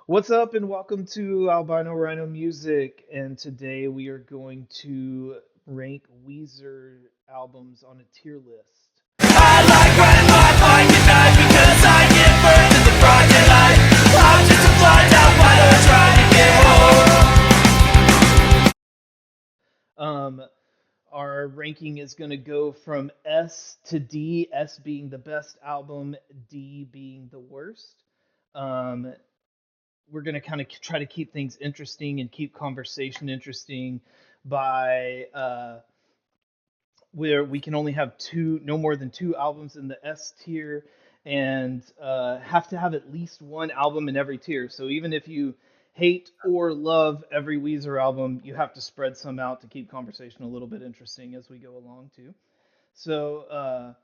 What's up, and welcome to Albino Rhino Music. And today we are going to rank Weezer albums on a tier list. I like when my mind get mad because I get burned in the broad daylight. I'm just a fly down wider trying to get home. Um, our ranking is going to go from S to D, S being the best album, D being the worst. Um, we're going to kind of try to keep things interesting and keep conversation interesting by where we can only have no more than two albums in the S tier, and have to have at least one album in every tier. So even if you hate or love every Weezer album, you have to spread some out to keep conversation a little bit interesting as we go along too. So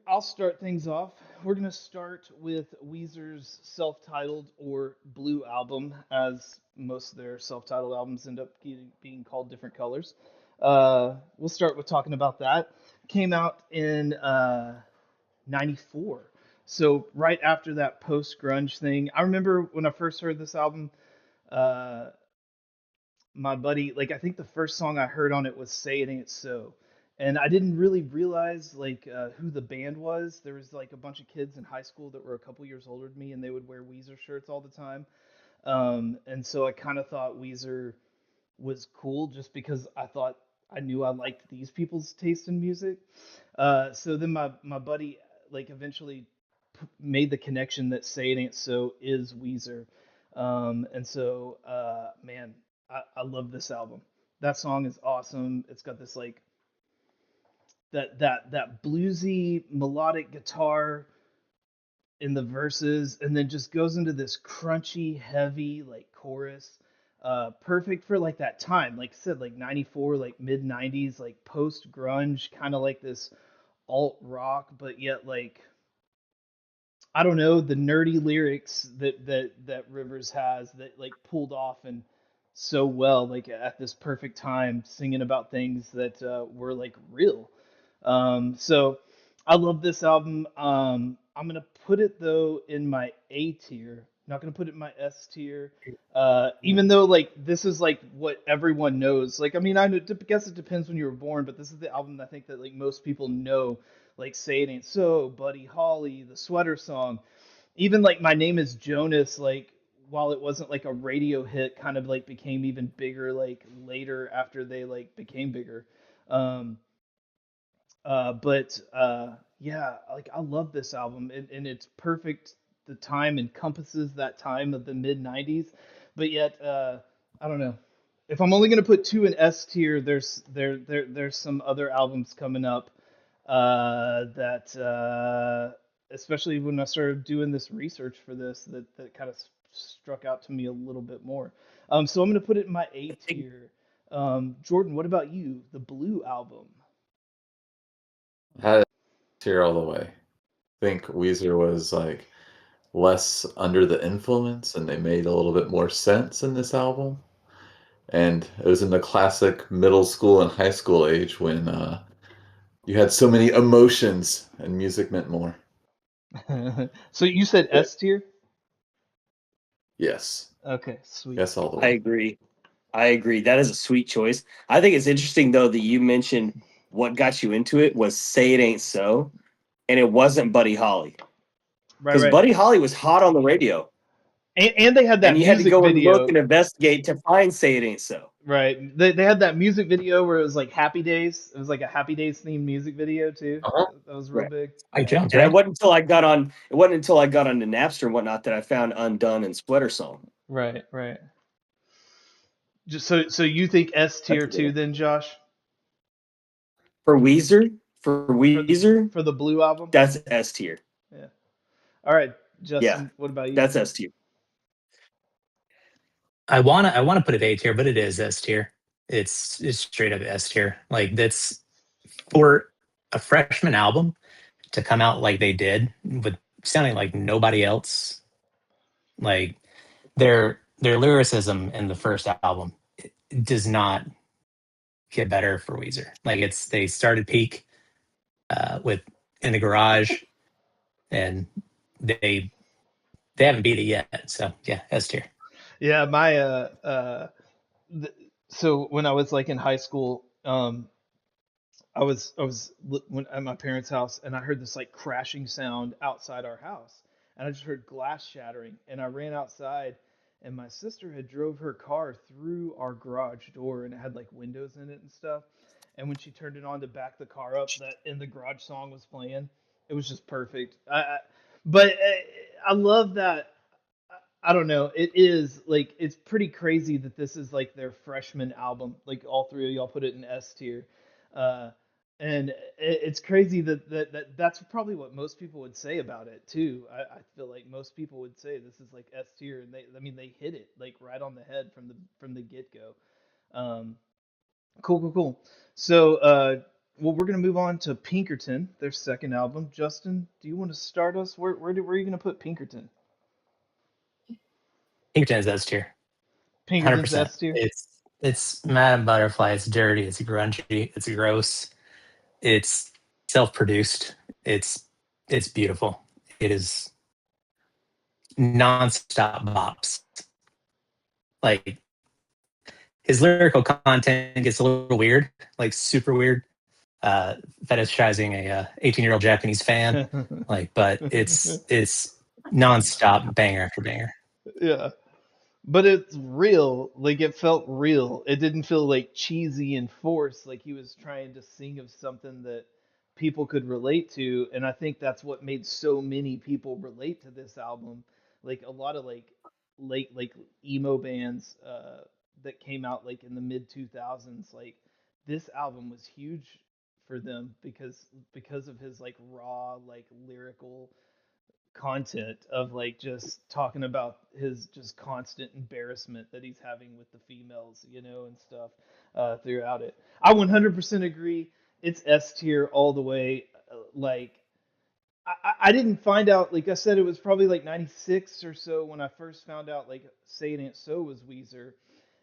I'll start things off. We're gonna start with Weezer's self-titled or Blue album, as most of their self-titled albums end up being called different colors. We'll start with talking about that. Came out in '94, so right after that post-grunge thing. I remember when I first heard this album. Uh, my buddy, like I think the first song I heard on it was "Say It Ain't So," and I didn't really realize who the band was. There was like a bunch of kids in high school that were a couple years older than me, and they would wear Weezer shirts all the time. And so I kind of thought Weezer was cool just because I knew I liked these people's taste in music. So then my buddy like eventually made the connection that "Say It Ain't So" is Weezer. And so, man, I love this album. That song is awesome. It's got this like that bluesy melodic guitar in the verses, and then just goes into this crunchy, heavy like chorus. Perfect for like that time, like I said, like '94, like mid '90s, like post grunge, kind of like this alt rock, but yet like I don't know, the nerdy lyrics that Rivers has that like pulled off and so well, like at this perfect time, singing about things that were like real. So I love this album. I'm gonna put it though in my A tier. Not gonna put it in my S tier. Even though like this is like what everyone knows. Like I mean, guess it depends when you were born, but this is the album I think that like most people know. Like "Say It Ain't So," Buddy Holly, the Sweater Song, even like "My Name Is Jonas." Like while it wasn't like a radio hit, kind of like became even bigger like later after they like became bigger. Um, but yeah, like I love this album, and it's perfect. The time encompasses that time of the mid '90s, but yet I don't know. If I'm only gonna put two in S tier, there's some other albums coming up that especially when I started doing this research for this that kind of struck out to me a little bit more. So I'm gonna put it in my A tier. Jordan, what about you? The Blue album. Had it here all the way. I think Weezer was like less under the influence and they made a little bit more sense in this album. And it was in the classic middle school and high school age when you had so many emotions and music meant more. So you said Yeah. S tier? Yes. Okay, sweet. Yes, all the I way. agree. I agree. That is a sweet choice. I think it's interesting though that you mentioned what got you into it was "Say It Ain't So," and it wasn't Buddy Holly Right, because right. Buddy Holly was hot on the radio, And they had and that you had to music go and look video, and investigate to find "Say It Ain't So." right? They had that music video where it was like Happy Days. It was like a Happy Days themed music video too. Uh-huh. That was real Right. big. Mike Jones, And it right? wasn't until I got on. It wasn't until I got onto Napster and whatnot that I found "Undone" and "Sweater Song." Right, right. Just so you think S That's tier a good too one. then, Josh, For Weezer. For for Weezer, for the Blue album? that's S tier. Yeah. All right, Yeah, Justin, what about you? that's S tier. I wanna put it A tier, but it is S tier. It's straight up S tier. Like that's for a freshman album to come out like they did with sounding like nobody else. Like their lyricism in the first album does not get better for Weezer. Like they started peak with In the Garage, and they They haven't beat it yet, so yeah, S tier. Yeah, my so when I was like in high school, when at my parents' house, and I heard this like crashing sound outside our house, and I just heard glass shattering, and I ran outside, and my sister had drove her car through our garage door, and it had like windows in it and stuff, and when she turned it on to back the car up, that In the Garage song was playing. It was just perfect. But I love that. I don't know. It is like it's pretty crazy that this is like their freshman album. Like all three of y'all put it in S tier, uh, and it's crazy that's probably what most people would say about it too. I feel like most people would say this is like S tier, and they hit it like right on the head from the get go. Um, cool. So well, we're gonna move on to Pinkerton, their second album. Justin, do you want to start us? Where are you gonna put Pinkerton? Pinkerton is S tier, hundred Pinkerton's percent. S tier. It's Madame Butterfly. It's dirty. It's grungy. It's gross. It's self-produced. It's it's beautiful. It is nonstop bops. Like his lyrical content gets a little weird, like super weird. Fetishizing a 18-year-old Japanese fan, like, but it's nonstop banger after banger. Yeah. But it's real. Like it felt real. It didn't feel like cheesy and forced. Like he was trying to sing of something that people could relate to. And I think that's what made so many people relate to this album. Like a lot of like emo bands that came out like in the mid 2000s. Like this album was huge for them because of his like raw like lyrical content of like just talking about his just constant embarrassment that he's having with the females, and stuff throughout it. I 100% agree. It's S tier all the way. Like I didn't find out. Like I said, it was probably like '96 or so when I first found out. Like Say It Ain't So was Weezer,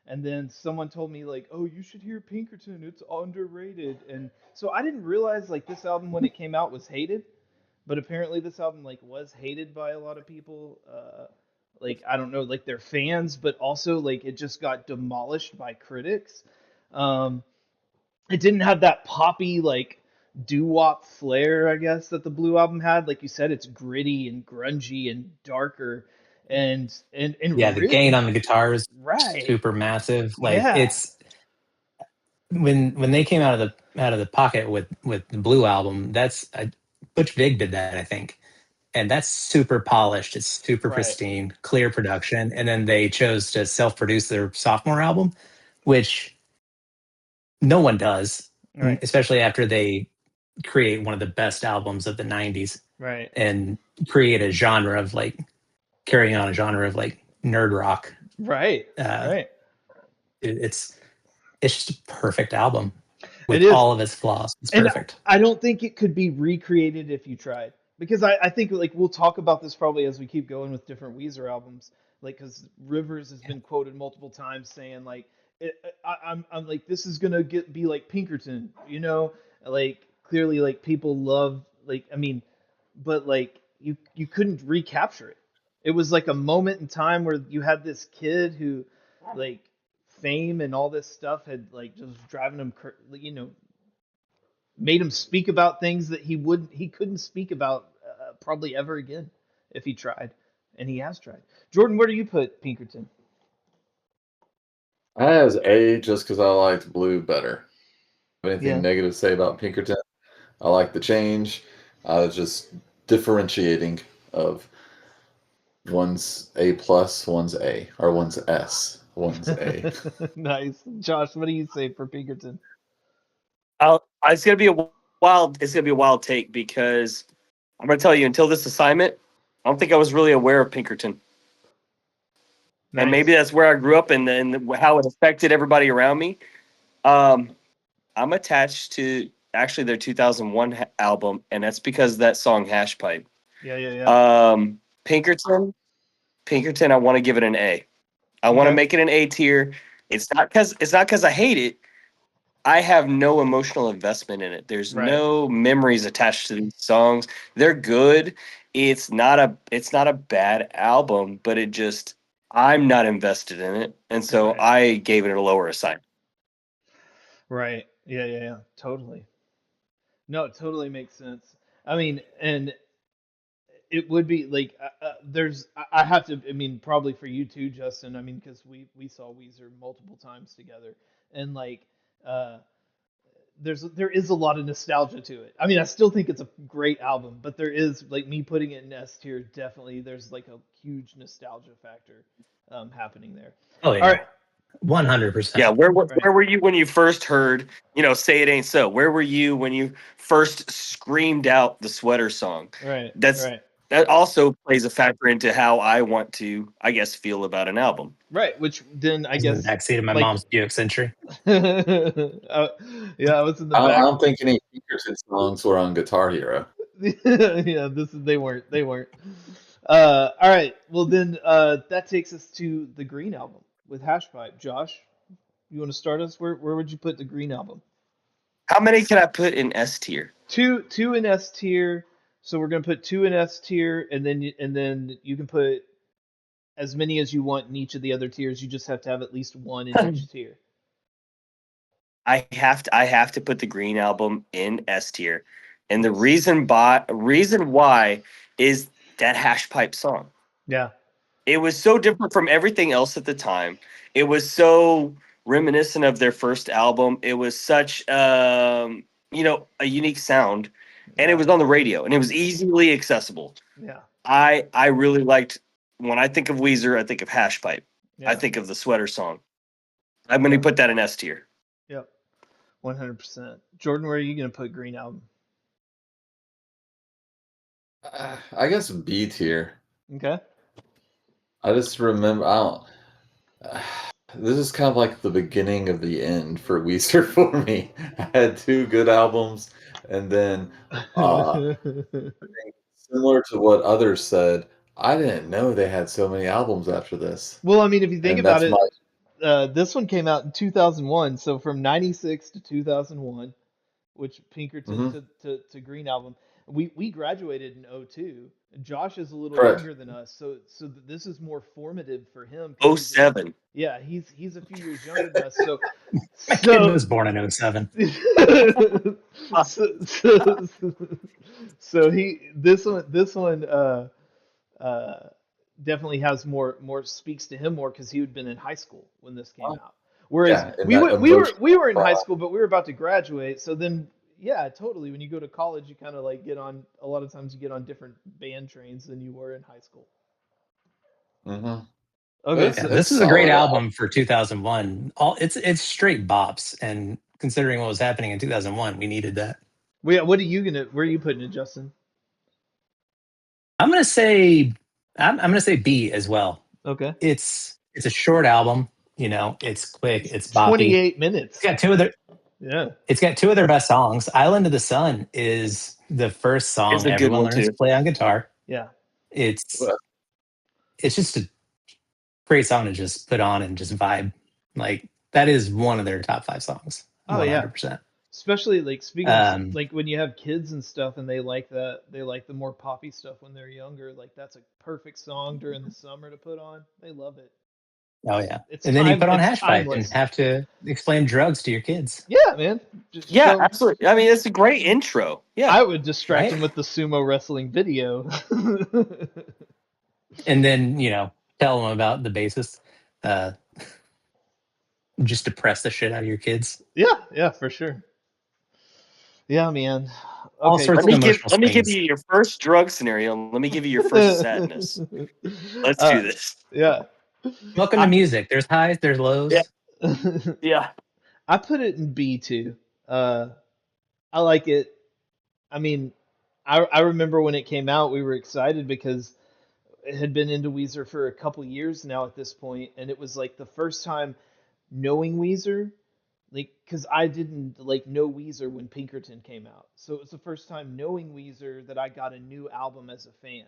and then someone told me like, "Oh, you should hear Pinkerton. It's underrated." And so I didn't realize like this album when it came out was hated, but apparently this album like was hated by a lot of people. Like I don't know, like their fans, but also like it just got demolished by critics. Um, it didn't have that poppy like doo wop flair, I guess, that the Blue album had. Like you said, it's gritty and grungy and darker, Yeah, and the gain really on the guitar is right, super massive. Like yeah, it's when they came out of the pocket with the Blue album. That's Butch Vig did that, I think, and that's super polished. It's super right, pristine, clear production. And then they chose to self-produce their sophomore album, which no one does, right, especially after they create one of the best albums of the 90s right, and create a genre of like carrying on a genre of like nerd rock. right, Uh, right. it's just a perfect album It with is. all of its flaws. It's And perfect. I don't think it could be recreated if you tried, because I think like we'll talk about this probably as we keep going with different Weezer albums, like because Rivers has been quoted multiple times saying like I'm like this is gonna be like Pinkerton, like clearly like people love like I mean, but like you couldn't recapture it. It was like a moment in time where you had this kid who like fame and all this stuff had like just driving him made him speak about things that he couldn't speak about probably ever again if he tried, and he has tried. Jordan, where do you put Pinkerton? I has A just because I liked Blue better. Anything Yeah, negative to say about Pinkerton? I like the change. Just differentiating of one's A plus, one's A, or one's S, one's A. nice. Josh, what do you say for Pinkerton? It's gonna be a wild. It's gonna be a wild take because I'm gonna tell you. Until this assignment, I don't think I was really aware of Pinkerton, and maybe Nice. that's where I grew up and how it affected everybody around me. Um, I'm attached to actually their 2001 album, and that's because of that song Hash Pipe. Yeah. Pinkerton, Pinkerton. I want to give it an A. I want to Okay. make it an A tier. It's not because I hate it. I have no emotional investment in it. There's Right. no memories attached to these songs. They're good. it's not a bad album, but it just I'm not invested in it, and so Right. I gave it a lower assignment. Right. Yeah. Totally. No, it totally makes sense. I mean, and it would be like there's I have to. I mean, probably for you too, Justin. I mean, because we saw Weezer multiple times together, and like uh, there is a lot of nostalgia to it. I mean, I still think it's a great album, but there is like me putting it in S tier. Definitely, there's like a huge nostalgia factor happening there. Oh All yeah, right. 100%. Yeah, Right. where were you when you first heard, "Say It Ain't So"? Where were you when you first screamed out the Sweater song? Right. That's Right. that also plays a factor into how I want to, I guess, feel about an album. Right. Which then I I was in the guess backseat of my like mom's Buick Century. yeah, I was in the I back. don't think any Pinkerton songs were on Guitar Hero. Yeah, they weren't. All right. Well then that takes us to the Green album with Hashpipe. Josh, you want to start us? Where would you put the Green album? How many can I put in S tier? Two in S tier. So we're gonna put two in S tier, and then you can put as many as you want in each of the other tiers. You just have to have at least one in each tier. I have to put the Green album in S tier, and the Nice. reason why is that hash pipe song. Yeah. It was so different from everything else at the time. It was so reminiscent of their first album. It was such a unique sound, and it Yeah. was on the radio, and it was easily accessible. Yeah. I really liked when I think of Weezer, I think of hash pipe. I Yeah. think of the sweater song. I'm going to Yep. put that in S tier. Yep. 100%. Jordan, where are you gonna put Green album? I guess B tier. Okay. I just remember I don't. This is kind of like the beginning of the end for Weezer for me. I had two good albums, and then similar to what others said, I didn't know they had so many albums after this, Well, I mean, if you think and about that's it, my this one came out in 2001, so from 96 to 2001, which Pinkerton mhm, to Green album. We graduated in '02. Josh is a little correct. younger than us, so this is more formative for him because Oh seven. yeah, he's a few years younger than us. So My kid so was born in '07. so, so he this one uh definitely has more speaks to him more because he had been in high school when this came out. Whereas Yeah, and that we emotional were in high draw. school, but we were about to graduate. So then, yeah, totally. When you go to college, you kind of like get on. A lot of times, you get on different band trains than you were in high school. Hmm. Okay, It's Yeah, so this it's is a great solid album. album for 2001. It's straight bops, and considering what was happening in 2001, we needed that. what are you gonna? Where are you putting it, Justin? I'm gonna say I'm gonna say B as well. Okay, It's a short album. It's quick. it's It's boppy. 28 minutes. It's got two of their Yeah. it's got two of their best songs. "Island of the Sun" is the first It's song a good everyone one learns too. to play on guitar. Yeah. It's Well, it's just a great song to just put on and just vibe. Like that is one of their top five songs. Oh yeah. 100%. Especially like speaking of Um, like when you have kids and stuff and they like the more poppy stuff when they're younger, like that's a perfect song during the summer to put on. They love it. oh yeah. It's And then you time put on it's Hash Pipe and timeless. have to explain drugs to your kids, Yeah, man. Just Yeah, show absolutely. I mean, it's a great intro. Yeah. I would distract right? them with the sumo wrestling video. And then, tell them about the bassist. Uh, just depress the shit out of your kids. Yeah, for sure. Yeah, man. All Okay. sorts Let of me give emotional let me give swings. you your first drug scenario. Let me give you your first sadness. Let's do uh, this. yeah. Welcome to I, music. There's highs, there's Yeah. lows. Yeah. I put it in B too. I like it. I mean, I remember when it came out, we were excited because it had been into Weezer for a couple years now at this point, and it was like the first time knowing Weezer, like because I didn't like know Weezer when Pinkerton came out, so it was the first time knowing Weezer that I got a new album as a fan,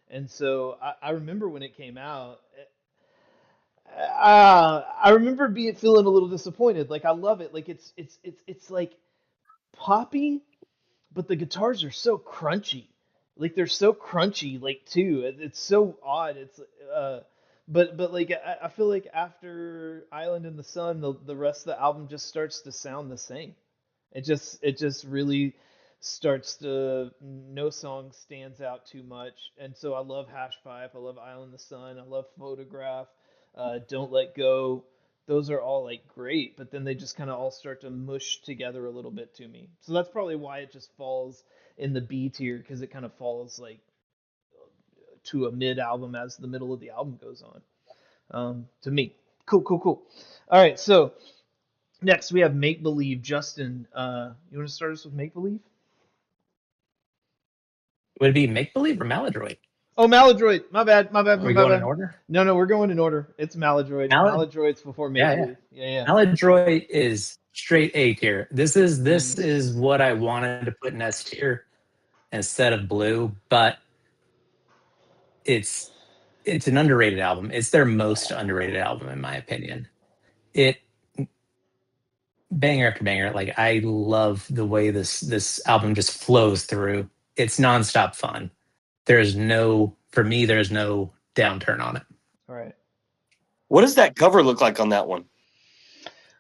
and so I remember when it came out. I remember being feeling a little disappointed. Like I love it. Like it's like poppy, but the guitars are so crunchy Like they're so crunchy, like too. It's so odd. It's but like I feel like after Island in the Sun, the rest of the album just starts to sound the same. It just really starts to, no song stands out too much. And so I love Hash Pipe, I love Island in the Sun, I love Photograph, Don't Let Go. Those are all like great, but then they just kind of all start to mush together a little bit to me. So that's probably why it just falls in the B tier, because it kind of falls like to a mid album as the middle of the album goes on. To me, cool, cool, cool. All right, so next we have Make Believe. Justin, you want to start us with Make Believe? Would it be Make Believe or Maladroit? Oh, Maladroit. My bad. My bad. Are My we bad. going in order? No, we're going in order. It's Maladroit. Malad, Maladroit's before Make yeah, yeah. Believe. Yeah. Maladroit is straight A tier. This is what I wanted to put in S tier instead of Blue, but it's an underrated album. It's their most underrated album in my opinion. It banger after banger. Like I love the way this album just flows through. It's nonstop fun. There's no downturn on it. All right. What does that cover look like on that one?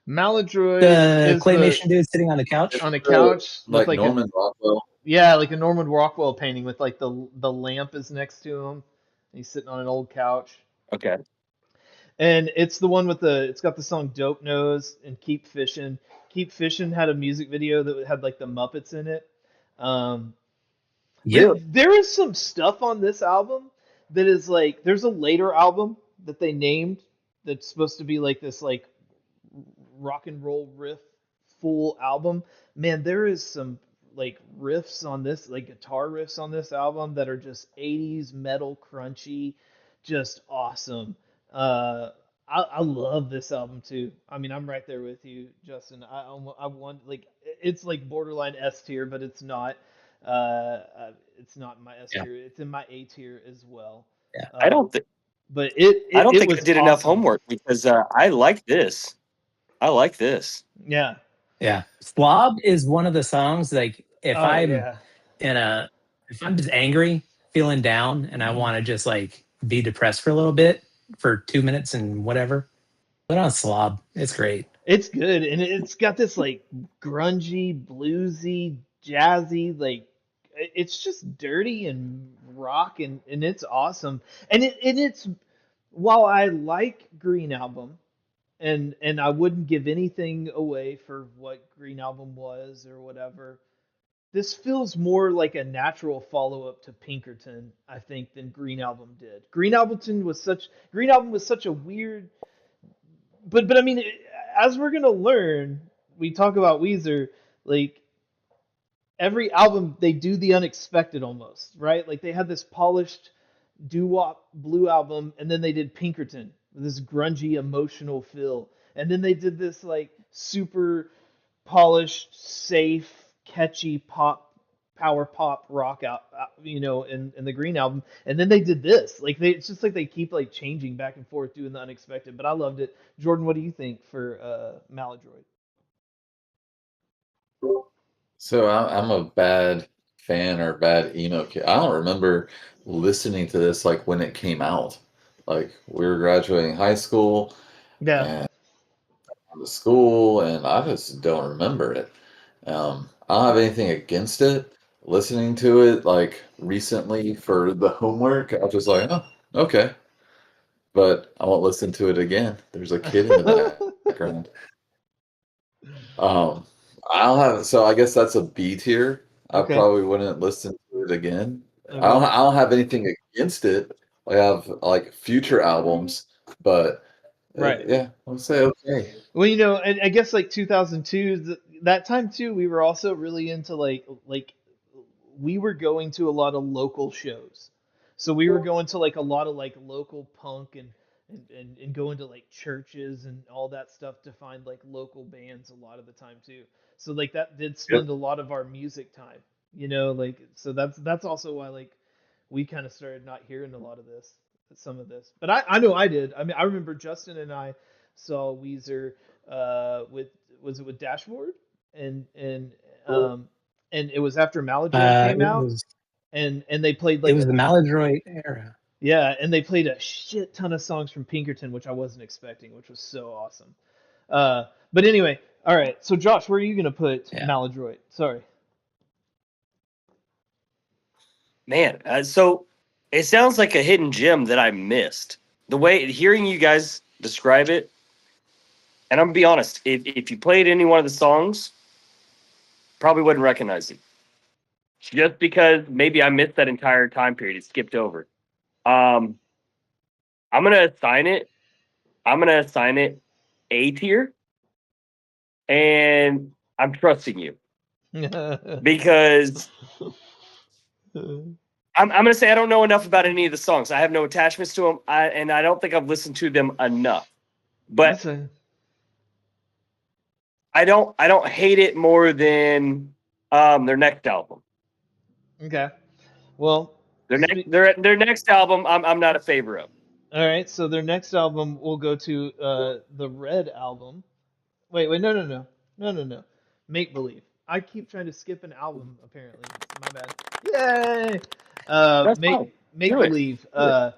Maladroit The is claymation dude sitting on the couch. on a couch with like like Norman Rockwell. like a Norman Rockwell painting with like the lamp is next to him. He's sitting on an old couch. Okay. And it's the one with it's got the song Dope Nose and Keep Fishing. Keep Fishing had a music video that had like the Muppets in it. Yep. There is some stuff on this album that is like, there's a later album that they named that's supposed to be like this like rock and roll riff full album. Man, there is some like riffs on this, like guitar riffs on this album that are just 80s metal crunchy, just awesome. I love this album too. I mean, I'm right there with you, Justin. I want, like, it's like borderline S tier, but it's not in my S Yeah. tier. It's in my A tier as well. Yeah. I don't think But I don't it think I was did enough awesome. homework because I like this. I like this. Yeah. Yeah. Slob is one of the songs like if Oh I'm yeah. if I'm just angry, feeling down, and I want to just like be depressed for a little bit for 2 minutes and whatever, put on Slob. It's great. It's good, and it's got this like grungy, bluesy, jazzy, like it's just dirty and rock, and it's awesome. And it's, while I like Green Album, and I wouldn't give anything away for what Green Album was or whatever, this feels more like a natural follow up to Pinkerton, I think, than Green Album did. Green Album was such a weird, but I mean, as we're gonna learn, we talk about Weezer, like every album they do the unexpected almost, right? Like they had this polished doo-wop blue album, and then they did Pinkerton with this grungy emotional feel, and then they did this like super polished, safe, catchy power pop rock out, in the Green Album, and then they did this. Like it's just like they keep like changing back and forth, doing the unexpected. But I loved it. Jordan, what do you think for Maladroit? So I'm a bad fan or bad emo kid. I don't remember listening to this like when it came out. Like we were graduating high school Yeah, and to school, and I just don't remember it. I don't have anything against it. Listening to it like recently for the homework, I was just like, oh, okay. But I won't listen to it again. There's a kid in the background. Um, I'll have so I guess that's a B tier. I okay, probably wouldn't listen to it again. okay. I don't have anything against it. I have like future albums, but Right. yeah, I'll say okay. Well, and I guess like 2002, that time too, we were also really into like we were going to a lot of local shows. So we were going to like a lot of like local punk and going to like churches and all that stuff to find like local bands a lot of the time too. So like that did Yep. spend a lot of our music time, like, so that's also why like we kind of started not hearing a lot of some of this. But I know I did. I mean, I remember Justin and I saw Weezer with, was it with Dashboard? And and um and it was after Maladroit came It out, was and they played It like was the Maladroit era. yeah, and they played a shit ton of songs from Pinkerton, which I wasn't expecting, which was so awesome. But anyway, all right. So Josh, where are you gonna put Yeah. Maladroit? Sorry. Man, so it sounds like a hidden gem that I missed. The way hearing you guys describe it, and I'm gonna be honest, if you played any one of the songs, probably wouldn't recognize it. Just because maybe I missed that entire time period, it skipped over. I'm gonna assign it. I'm gonna assign it A tier, and I'm trusting you because I'm gonna say I don't know enough about any of the songs. I have no attachments to them, and I don't think I've listened to them enough. But I don't hate it more than their next album. Okay. Well, Their next album, I'm not a favor of. all right. So their next album will go to the Red album. Wait, no. Make Believe. I keep trying to skip an album. Apparently, my bad. Yay! That's fine. Make Do it. Believe. Do it.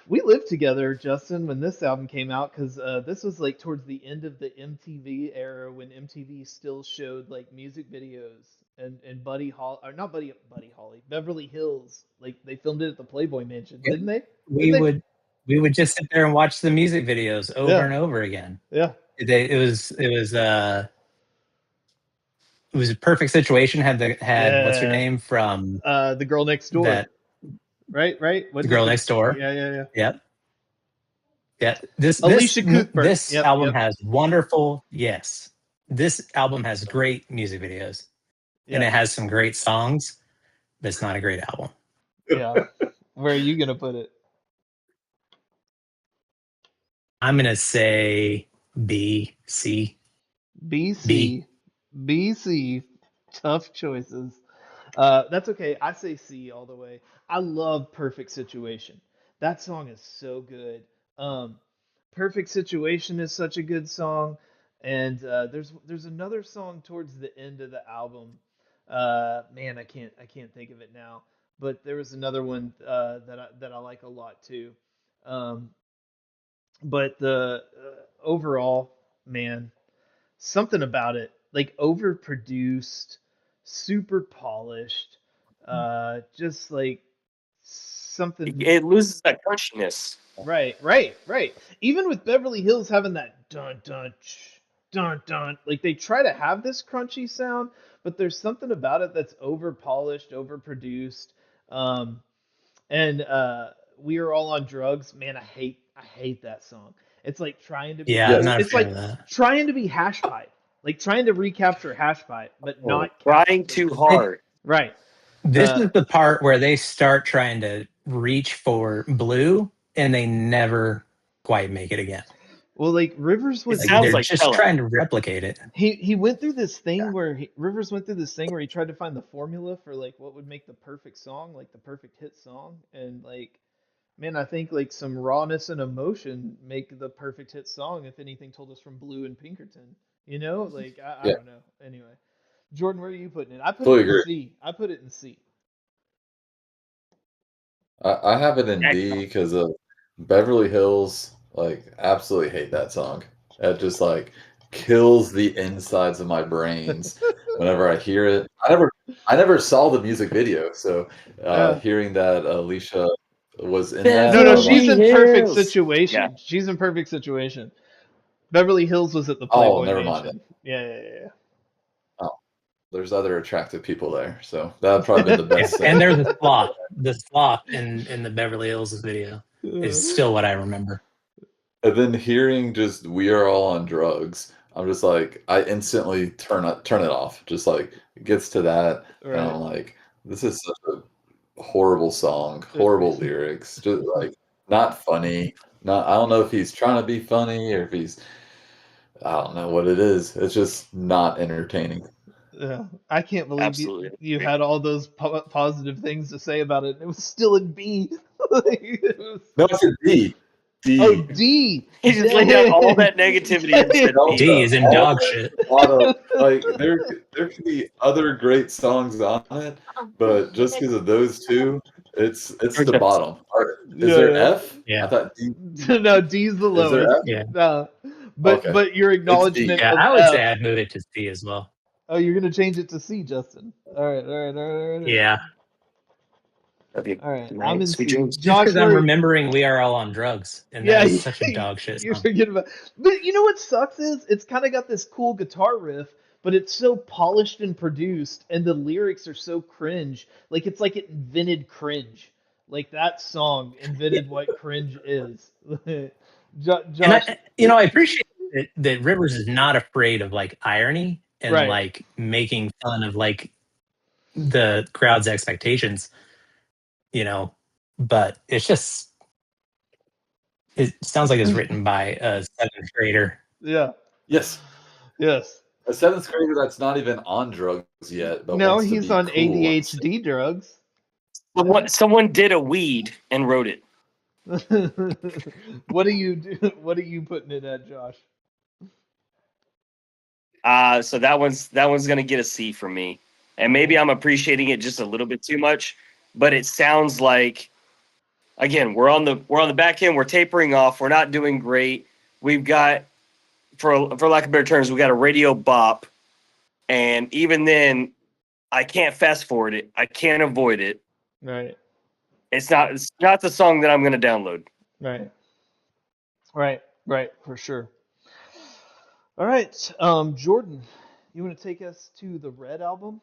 We lived together, Justin, when this album came out, because this was like towards the end of the MTV era when MTV still showed like music videos and Buddy Holly, or not Buddy Holly, Beverly Hills. Like they filmed it at the Playboy Mansion, Yep. didn't they? We would just sit there and watch the music videos over and over again. Yeah. It was a perfect situation. Had what's her name from The Girl Next Door. that Right. the girl next door. Yeah. Yep. Yeah. Alicia Cuthbert. This Yep, album yep. has wonderful. Yes. This album has great music videos, and it has some great songs, but it's not a great album. Yeah. Where are you gonna put it? I'm gonna say B, C. BC. BC. Tough choices. That's okay. I say C all the way. I love Perfect Situation. That song is so good. Perfect Situation is such a good song, and there's another song towards the end of the album. Man, I can't think of it now. But there was another one that I like a lot too. But the overall, man, something about it, like overproduced, super polished, just like something. It loses that crunchiness. Right. Even with Beverly Hills having that dun dun dun dun, like they try to have this crunchy sound, but there's something about it that's over polished, overproduced. And We Are All on Drugs. Man, I hate that song. It's like trying to be. Yeah, I'm It's, not a it's fan like of that. trying to be hash pipe, like trying to recapture hash pipe, but not Trying too hard. Right. This is the part where they start trying to reach for blue, and they never quite make it again. Well, like Rivers was. Sounds They're like just Teal. trying to replicate it. He went through this thing where Rivers went through this thing where he tried to find the formula for like what would make the perfect song, like the perfect hit song, and like, man, I think like some rawness and emotion make the perfect hit song. If anything told us from Blue and Pinkerton, like I Yeah. don't know. Anyway, Jordan, where are you putting it? I put Fully it in agree. C. I put it in C. I have it in D because of Beverly Hills. Like, absolutely hate that song. It just like kills the insides of my brains whenever I hear it. I never saw the music video, so hearing that Alicia was in that. No, I'm she's like, in Perfect Hills. Situation. Yeah. She's in Perfect Situation. Beverly Hills was at the oh, Playboy never mind. Mansion. Yeah. There's other attractive people there, so that would probably been the best thing. And there's a sloth. The sloth in the Beverly Hills video is still what I remember. And then hearing just "We Are All on Drugs," I'm just like, I instantly turn it off. Just like it gets to that, and Right. I'm like, this is such a horrible song, horrible lyrics, just like not funny. I don't know if he's trying to be funny or if he's, I don't know what it is. It's just not entertaining. Yeah, I can't believe Absolutely. you had all those positive things to say about it. It was still in B. No, it's a D. Oh, D. D. He just laid down all that negativity and said Delta, D. D is in all dog that shit. bottom. Like there could be other great songs on it, but just because of those two, it's the bottom. Is there Yeah, F? I Yeah. thought D. yeah. No, D's the Is there lowest. F? Yeah. But Okay, but your it's D. acknowledgement Yeah. of I would say F. I'd move it to C as well. Oh, you're gonna change it to C, Justin. All right, all right, all right, all right. Yeah. That'd be All right, good I'm night. in Sweet C. dreams. Just Josh, because I'm where? remembering we are all on drugs, and that Yeah, is such a dog shit you're song. forgetting about. But you know what sucks is it's kind of got this cool guitar riff, but it's so polished and produced, and the lyrics are so cringe. Like it's like it invented cringe. Like that song Yeah. invented what cringe is. And Josh, I appreciate that Rivers is not afraid of like irony and right? like making fun of like the crowd's expectations, you know, but it's just, it sounds like it's written by a seventh grader. Yeah. Yes, Yes. a seventh grader that's not even on drugs yet, but No, wants to he's be on cool. And sing. ADHD drugs. Someone did a weed and wrote it. What do you do? What are you putting it at, Josh? So that one's gonna get a C from me. And maybe I'm appreciating it just a little bit too much, but it sounds like, again, we're on the back end, we're tapering off, we're not doing great. We've got, for lack of better terms, we got a radio bop, and even then, I can't fast forward it. I can't avoid it. Right. It's not the song that I'm gonna download. Right. Right. Right. For sure. All right. Jordan, you want to take us to the Red album?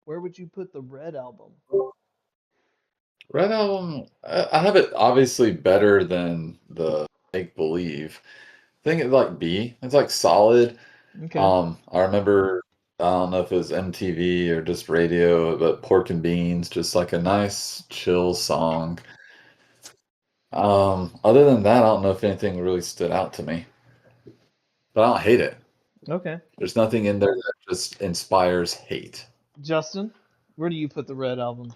Where would you put the Red album? Red Album, I have it obviously better than the Make Believe. I think it's like B. It's like solid. Okay. I remember, I don't know if it was MTV or just radio, but Pork and Beans, just like a nice chill song. Other than that, I don't know if anything really stood out to me, but I don't hate it. Okay. There's nothing in there that just inspires hate. Justin, where do you put the Red album?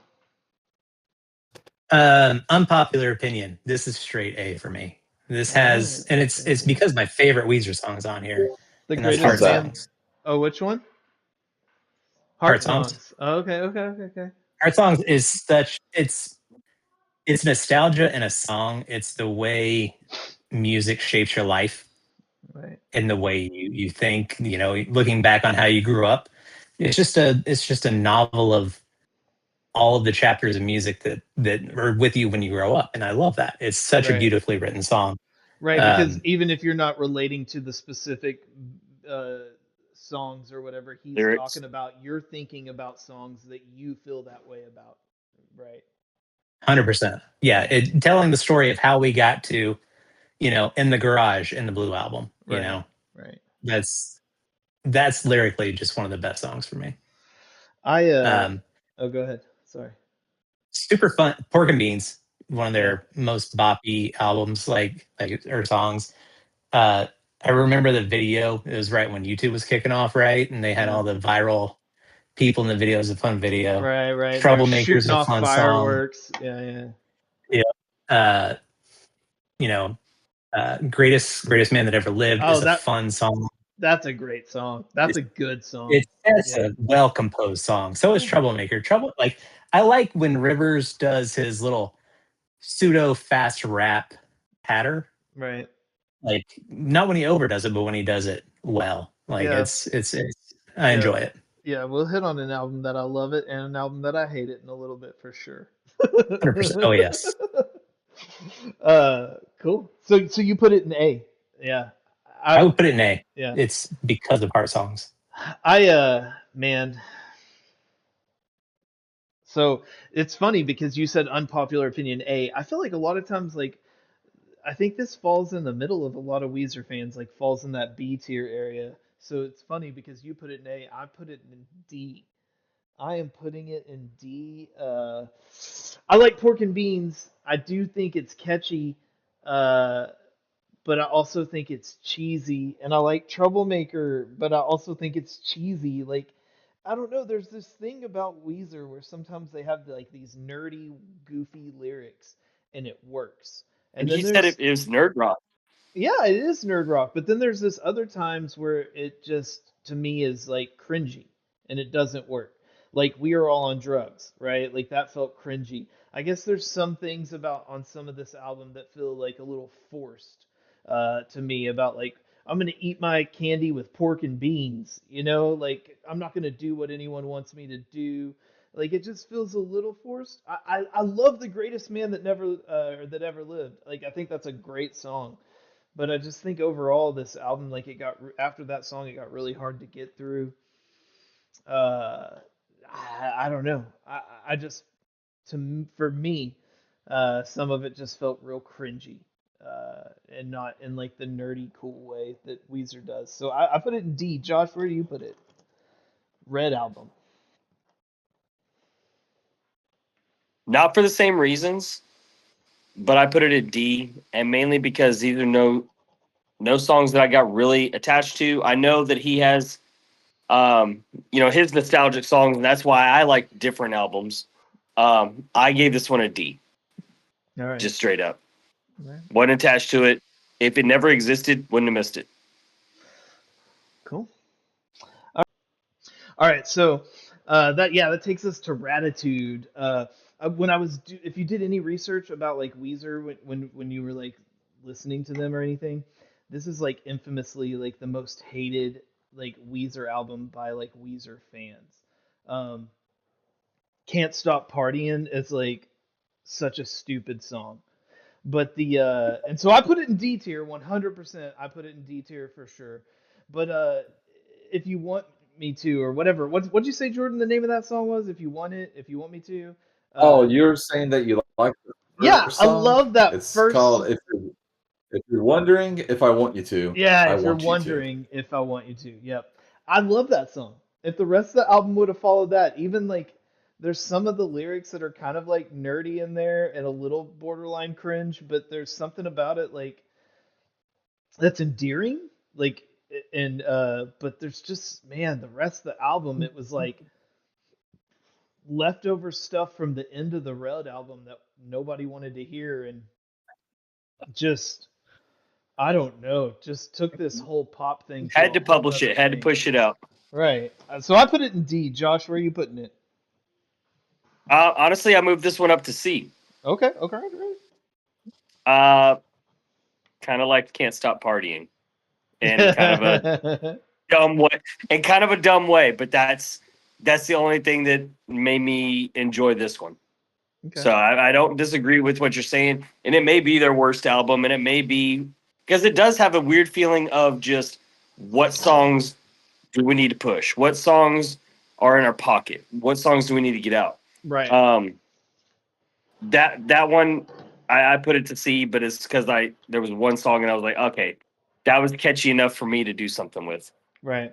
Unpopular opinion. This is straight A for me. This All right. has, and it's because my favorite Weezer song is on here, The and that's Which one's Heart greatest that? band. Songs. Oh, which one? Heart Heart Songs. Songs. Oh, okay. Okay. Okay. Okay. Heart Songs is such, it's nostalgia in a song. It's the way music shapes your life Right. and the way you think, looking back on how you grew up. It's just a novel of all of the chapters of music that are with you when you grow up. And I love that. It's such a Right. beautifully written song. Right. Because Um, even if you're not relating to the specific uh, songs or whatever he's Lyrics. talking about, you're thinking about songs that you feel that way about. Right. 100%. Yeah. Telling the story of how we got to, in the garage in the Blue album, Right. Right. that's, that's lyrically just one of the best songs for me. I Um, oh, go ahead. Sorry. Super fun. Pork and Beans, one of Yeah. their most boppy albums, like or songs. Uh, I remember the video. It was right when YouTube was kicking off, right? And they had Yeah. all the viral people in the video. It was a fun video. Right. Right. They're Troublemakers is shooting a off fun song. fireworks. Yeah. Yeah. Yeah. Uh, you know, greatest man that ever lived Oh, is a fun song. that's a great song. That's It's, a good song. it's Yeah. a well composed song. So is Troublemaker. I like when Rivers does his little pseudo fast rap patter. Right. Like not when he overdoes it, but when he does it well. Like Yeah. it's I Yeah. enjoy it. Yeah. We'll hit on an album that I love it and an album that I hate it in a little bit for sure. 100%. Oh yes. Cool. So you put it in A. Yeah. I I would put it in A. yeah. It's because of Heart Songs. Man. So it's funny because you said unpopular opinion A. I feel like a lot of times like I think this falls in the middle of a lot of Weezer fans, like falls in that B tier area. So it's funny because you put it in A, I put it in D. I am putting it in D. I like Pork and Beans. I do think it's catchy, uh, but I also think it's cheesy. And I like Troublemaker, but I also think it's cheesy. Like, I don't know. There's this thing about Weezer where sometimes they have like these nerdy, goofy lyrics, and it works. And you then said there's it was nerd rock. yeah, it is nerd rock, but then there's this other times where it just to me is like cringy and it doesn't work. Like we are all on drugs, right? Like that felt cringy. I guess there's some things about on some of this album that feel like a little forced to me about like I'm gonna eat my candy with pork and beans, you know, like I'm not gonna do what anyone wants me to do. Like it just feels a little forced. I love the greatest man that never that ever lived. Like I think that's a great song, but I just think overall this album, like it got after that song, it got really hard to get through. Uh, I don't know. I just for me, some of it just felt real cringy, and not in like the nerdy cool way that Weezer does. So I put it in D. Josh, where do you put it? Red album. Not for the same reasons, but I put it at D, and mainly because these are no songs that I got really attached to. I know that he has his nostalgic songs, and that's why I like different albums. I gave this one a D, All right. just straight up. All right. Wasn't attached to it. If it never existed, wouldn't have missed it. Cool. All right, so that takes us to Raditude. When I was if you did any research about like Weezer when you were like listening to them or anything, this is like infamously like the most hated like Weezer album by like Weezer fans. Um, Can't Stop Partying is like such a stupid song. But the and so I put it in D tier 100%. I put it in D tier for sure. But if you want me to or whatever, what'd you say, Jordan? The name of that song was? If you want it, if you want me to. Oh, you're saying that you like the Yeah, first I song? love that It's first. called if you're wondering if I want you to, Yeah, I if you're want you to. wondering if I want you to. Yep. I love that song. If the rest of the album would have followed that, even like there's some of the lyrics that are kind of like nerdy in there and a little borderline cringe, but there's something about it like that's endearing. Like and but there's just man, the rest of the album it was like leftover stuff from the end of the Red album that nobody wanted to hear and just I don't know, just took this whole pop thing to Had a to whole publish nother it. Had to thing. push it out. Right. So I put it in D. Josh, where are you putting it? Honestly, I moved this one up to C. Okay. Okay. Okay. Uh, kind of like Can't Stop Partying, and kind of a dumb way, but that's the only thing that made me enjoy this one. Okay. So I don't disagree with what you're saying, and it may be their worst album, and it may be because it does have a weird feeling of just what songs do we need to push, what songs are in our pocket, what songs do we need to get out. Right. That one I put it to C, but it's because there was one song and I was like, okay, that was catchy enough for me to do something with. Right.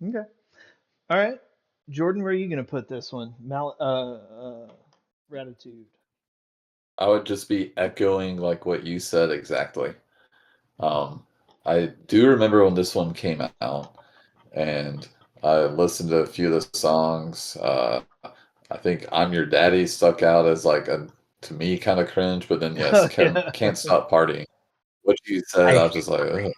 Okay. All right. Jordan, where are you gonna put this one? Raditude. I would just be echoing like what you said exactly. I do remember when this one came out, and I listened to a few of the songs. I think "I'm Your Daddy" stuck out as like a to me kind of cringe, but then yes, Oh, yeah. can't stop partying. What you said, I I was just like, ugh.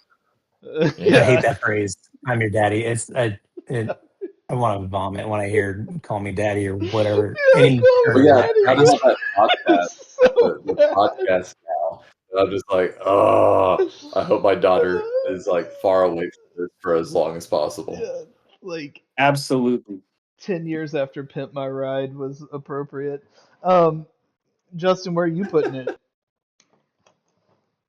I hate Yeah. that phrase. I'm your daddy. I want to vomit when I hear "call me daddy" or whatever. Yeah, Any call But me term yeah, that daddy. I just have that podcast, It's so the bad. podcast now. And I'm just like, oh, I hope my daughter is like far away from this for as long as possible. Yeah, like Absolutely. 10 years after Pimp My Ride was appropriate. Justin, where are you putting it?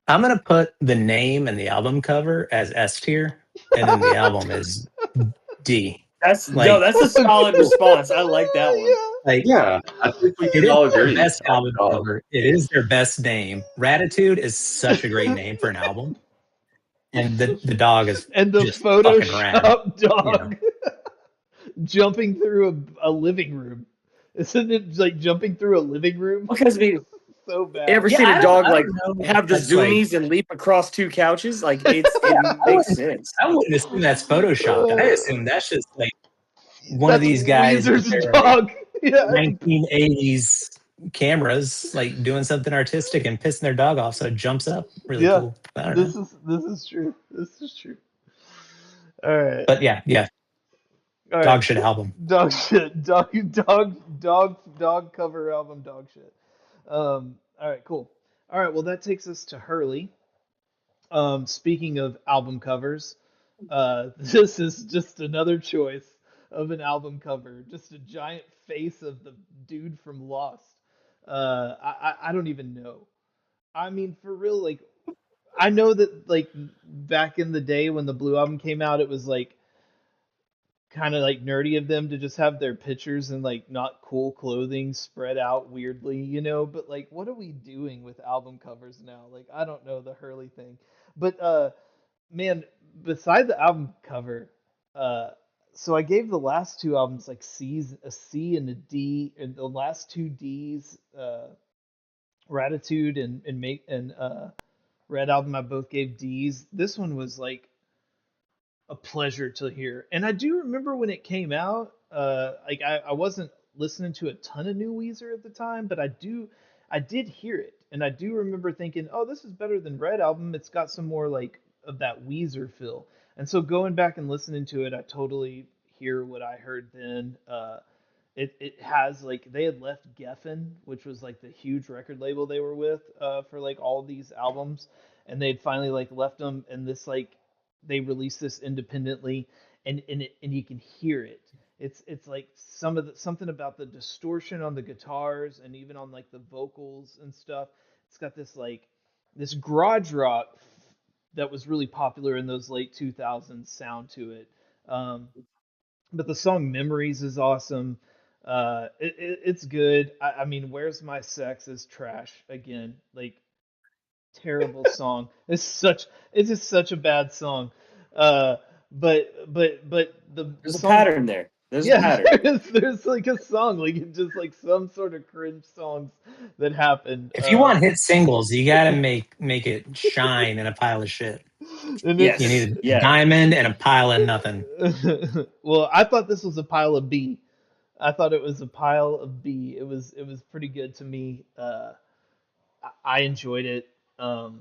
I'm gonna put the name and the album cover as S tier, and then the album is D. That's Like, that's a solid response. I like that one. like Yeah, I think we it can is all their agree. best Oh, album God. cover. It is their best name. Raditude is such a great name for an album, and the dog is And the just fucking rad. Photoshop dog jumping through a living room. Isn't it like jumping through a living room? Because So you bad. ever Yeah, seen a dog I like don't know. have the That's like, zoomies and leap across two couches? Like it I makes wouldn't, sense. I wouldn't assume that's photoshopped. I assume that's just like one of That's these guys with Weezer's their like dog. Yeah. 1980s cameras, like doing something artistic and pissing their dog off, so it jumps up. Really Yeah, cool. I don't know. this is true. This is true. All right. But yeah, All right. dog shit album. Dog shit. Dog cover album dog shit. All right, cool. All right, well that takes us to Hurley. Speaking of album covers, this is just another choice of an album cover. Just a giant face of the dude from Lost. I don't even know. I mean, for real, like I know that like back in the day when the Blue album came out, it was like kind of like nerdy of them to just have their pictures and like not cool clothing spread out weirdly, you know, but like what are we doing with album covers now? Like I don't know the Hurley thing. But man, beside the album cover, uh so I gave the last two albums like C's, a C and a D, and the last two D's, Raditude and Red album I both gave D's. This one was like a pleasure to hear. And I do remember when it came out, like I wasn't listening to a ton of new Weezer at the time, but I did hear it. And I do remember thinking, oh, this is better than Red album. It's got some more like of that Weezer feel. And so going back and listening to it, I totally hear what I heard then. It has like they had left Geffen, which was like the huge record label they were with for like all of these albums, and they'd finally like left them, and this like they released this independently, and you can hear it. It's like something about the distortion on the guitars and even on like the vocals and stuff. It's got this like this garage rock that was really popular in those late 2000s sound to it. Um, but the song Memories is awesome. It's good. I mean, Where's My Sex is trash again. Like terrible song. It's just such a bad song. But the There's a song, pattern there. There's a yeah, pattern. there's like a song, like it's just like some sort of cringe songs that happen. If you want hit singles, you gotta make it shine in a pile of shit. And You Yes. need a Yeah. diamond and a pile of nothing. well, I thought this was a pile of B. I thought it was a pile of B. It was pretty good to me. I enjoyed it. A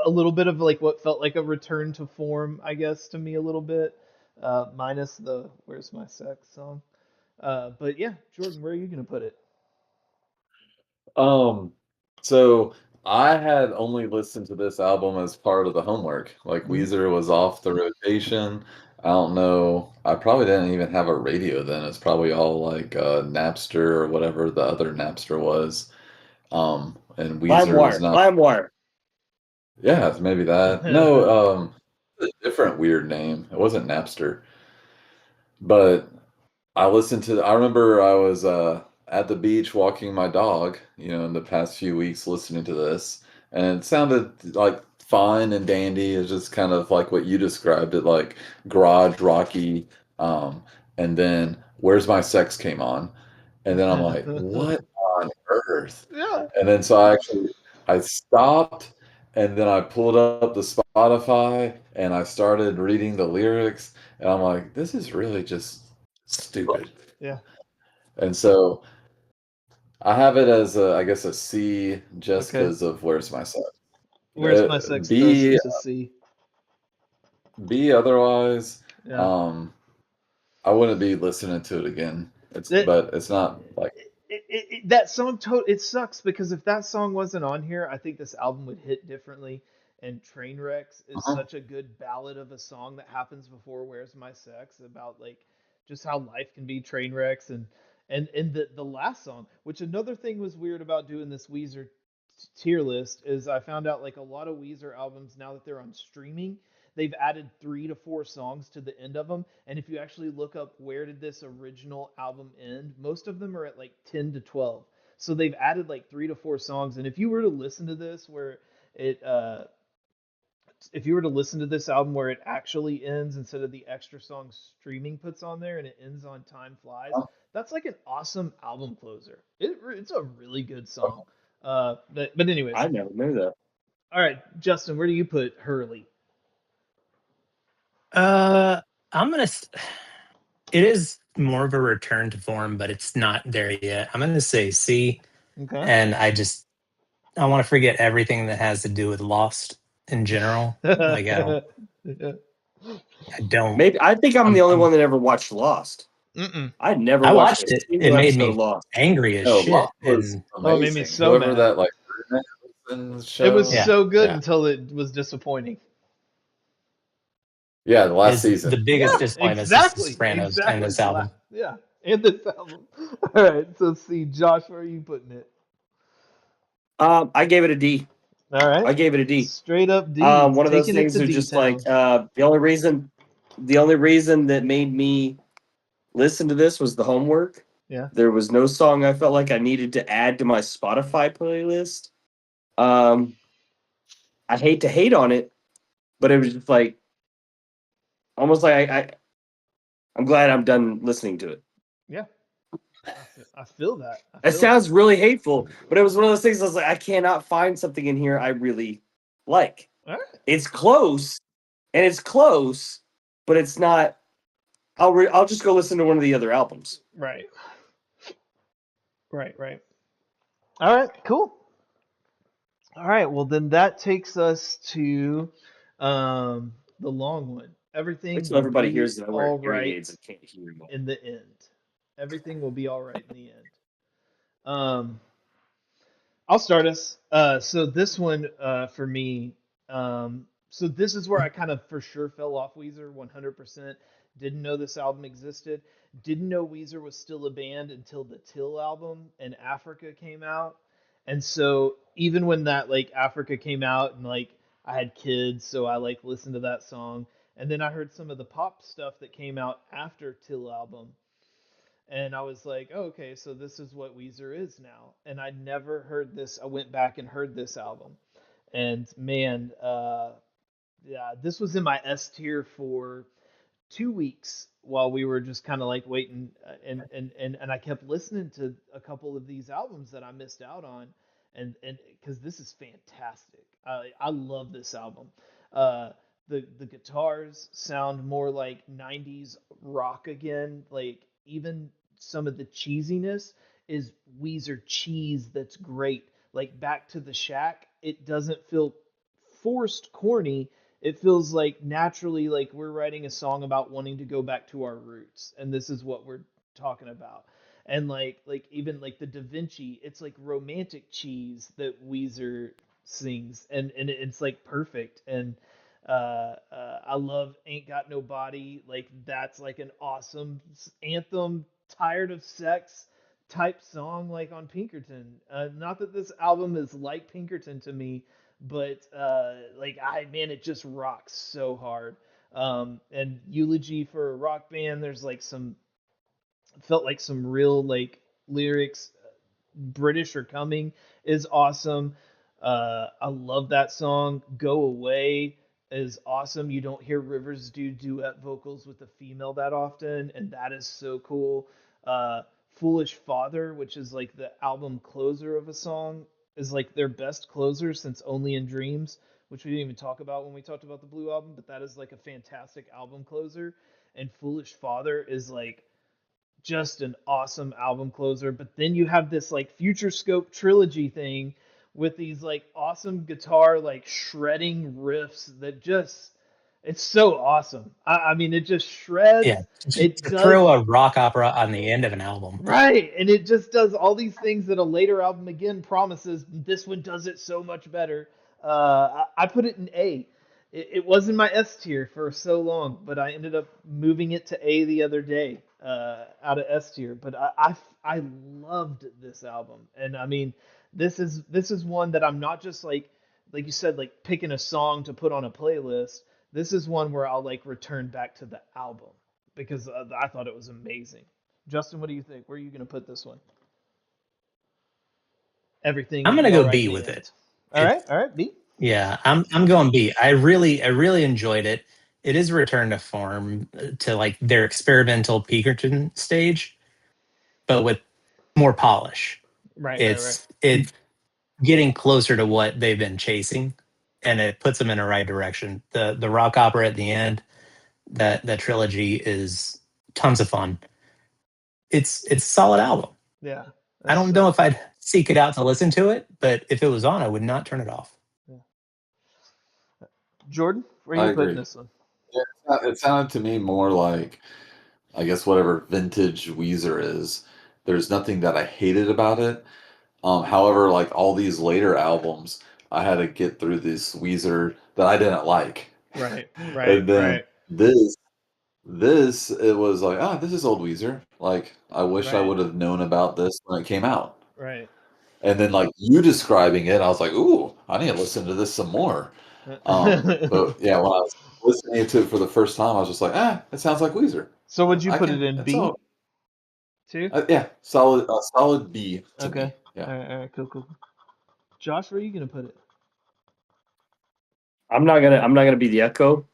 little bit of like what felt like a return to form, I guess, to me a little bit, minus the "Where's My Sex" song. But yeah, Jordan, where are you gonna put it? Um, so I had only listened to this album as part of the homework. Like Mm. Weezer was off the rotation. I don't know. I probably didn't even have a radio then. It's probably all like Napster or whatever the other Napster was. And Weezer was LimeWire. not. LimeWire. Yeah, it's maybe that. No, a different weird name. It wasn't Napster. But I remember I was at the beach walking my dog, in the past few weeks listening to this, and it sounded like fine and dandy. It's just kind of like what you described it, like garage rocky. And then Where's My Sex came on, and then I'm like, what on earth? Yeah. And then so I stopped, and then I pulled up the Spotify and I started reading the lyrics, and I'm like, this is really just stupid. Yeah. And so I have it as I guess a C just Okay. because of Where's My Sex. Where's My Sex does B to see. B otherwise, Yeah. I wouldn't be listening to it again. That But it's not like that song it sucks because if that song wasn't on here, I think this album would hit differently. And Trainwrecks is uh-huh. such a good ballad of a song that happens before Where's My Sex, about like just how life can be train wrecks. And the last song, which another thing was weird about doing this Weezer tier list, is I found out like a lot of Weezer albums now that they're on streaming, they've added 3 to 4 songs to the end of them. And if you actually look up where did this original album end, most of them are at like 10 to 12. So they've added like 3 to 4 songs. And if you were to listen to this where it if you were to listen to this album where it actually ends instead of the extra songs streaming puts on there, and it ends on Time Flies, that's like an awesome album closer. It's a really good song. But anyways, I never knew that. all right, Justin, where do you put Hurley? I'm gonna. It is more of a return to form, but it's not there yet. I'm going to say C, Okay. and I want to forget everything that has to do with Lost in general. Like I don't. Maybe I think I'm the only I'm one that ever watched Lost. Mm-mm. I never I watched watched a it. It single made episode of me Lost. angry as No, shit. Lost was And Oh, it made me amazing. so Whoever mad. that like brunette was in the It was show. Yeah. so good Yeah. until it was disappointing. Yeah, the last is the season. biggest Yeah, disappointment is The exactly, Sopranos and exactly. this album. Yeah, and this album. All right, so see, Josh, where are you putting it? I gave it a D. All right, I gave it a D. straight up D. One of those Taking it things to are D just town. like the only reason that made me listen to this was the homework. Yeah. There was no song I felt like I needed to add to my Spotify playlist. Um, I hate to hate on it, but it was just like almost like I'm glad I'm done listening to it. Yeah, I feel that. It sounds really hateful, but it was one of those things I was like, I cannot find something in here I really like. All right. It's close, but it's not. I'll just go listen to one of the other albums. Right. Right. All right, cool. All right, well then that takes us to the long one. Everything Wait till will everybody be hears that I wear all hearing right aids and can't hear them. in the end. Everything will be all right in the end. Um, I'll start us. So this one for me. So this is where I kind of for sure fell off Weezer 100%. Didn't know this album existed. Didn't know Weezer was still a band until the Teal album and Africa came out. And so even when that like Africa came out and like I had kids, so I like listened to that song. And then I heard some of the pop stuff that came out after Teal album. And I was like, oh, okay, so this is what Weezer is now. And I never heard this. I went back and heard this album. And man, yeah, this was in my S tier for 2 weeks while we were just kind of like waiting and I kept listening to a couple of these albums that I missed out on and because this is fantastic. I love this album. Uh, the guitars sound more like 90s rock again. Like even some of the cheesiness is Weezer cheese that's great. Like Back to the Shack, it doesn't feel forced corny. It feels like naturally like we're writing a song about wanting to go back to our roots and this is what we're talking about. And like even like the Da Vinci, it's like romantic cheese that Weezer sings and it's like perfect. And I love Ain't Got No Body. Like that's like an awesome anthem, tired of sex type song like on Pinkerton. Not that this album is like Pinkerton to me, but like I man, it just rocks so hard. And Eulogy for a Rock Band, there's like some felt like some real like lyrics. British Are Coming is awesome. I love that song. Go Away is awesome. You don't hear Rivers do duet vocals with a female that often, and that is so cool. Foolish Father, which is like the album closer of a song, is like their best closer since Only in Dreams, which we didn't even talk about when we talked about the Blue album, but that is like a fantastic album closer. And Foolish Father is like just an awesome album closer. But then you have this like Future Scope trilogy thing with these like awesome guitar like shredding riffs that just it's so awesome. I mean, it just Yeah, shreds. just It to does throw a rock opera on the end of an album. right, and it just does all these things that a later album again promises. This one does it so much better. I put it in A. It was in my S tier for so long, but I ended up moving it to A the other day out of S tier. But I loved this album, and I mean this is one that I'm not just like you said like picking a song to put on a playlist. This is one where I'll like return back to the album because I thought it was amazing. Justin, what do you think? Where are you going to put this one? Everything will I'm be gonna all go right B in the with end. it. It All right, B. Yeah, I'm going B. I really enjoyed it. It is a return to form to like their experimental Pinkerton stage, but with more polish. Right. It's getting closer to what they've been chasing, and it puts them in the right direction. The rock opera at the end, that trilogy is tons of fun. it's a solid album. Yeah. I don't know if I'd seek it out to listen to it, but if it was on, I would not turn it off. Yeah. Jordan, where are I you putting agree. this one? Yeah, it sounded to me more like, I guess, whatever vintage Weezer is. There's nothing that I hated about it. However, like all these later albums, I had to get through this Weezer that I didn't like. Right, right, And then right, this it was like, ah, this is old Weezer. Like, I wish I right, would have known about this when it came out. right. And then like you describing it, I was like, ooh, I need to listen to this some more. But yeah, when I was listening to it for the first time, I was just like, ah, it sounds like Weezer. So would you I put it can, in it's B all, too? yeah, solid B to Okay. me. Yeah. All right, cool, cool. Josh, where are you gonna put it? I'm not gonna be the echo,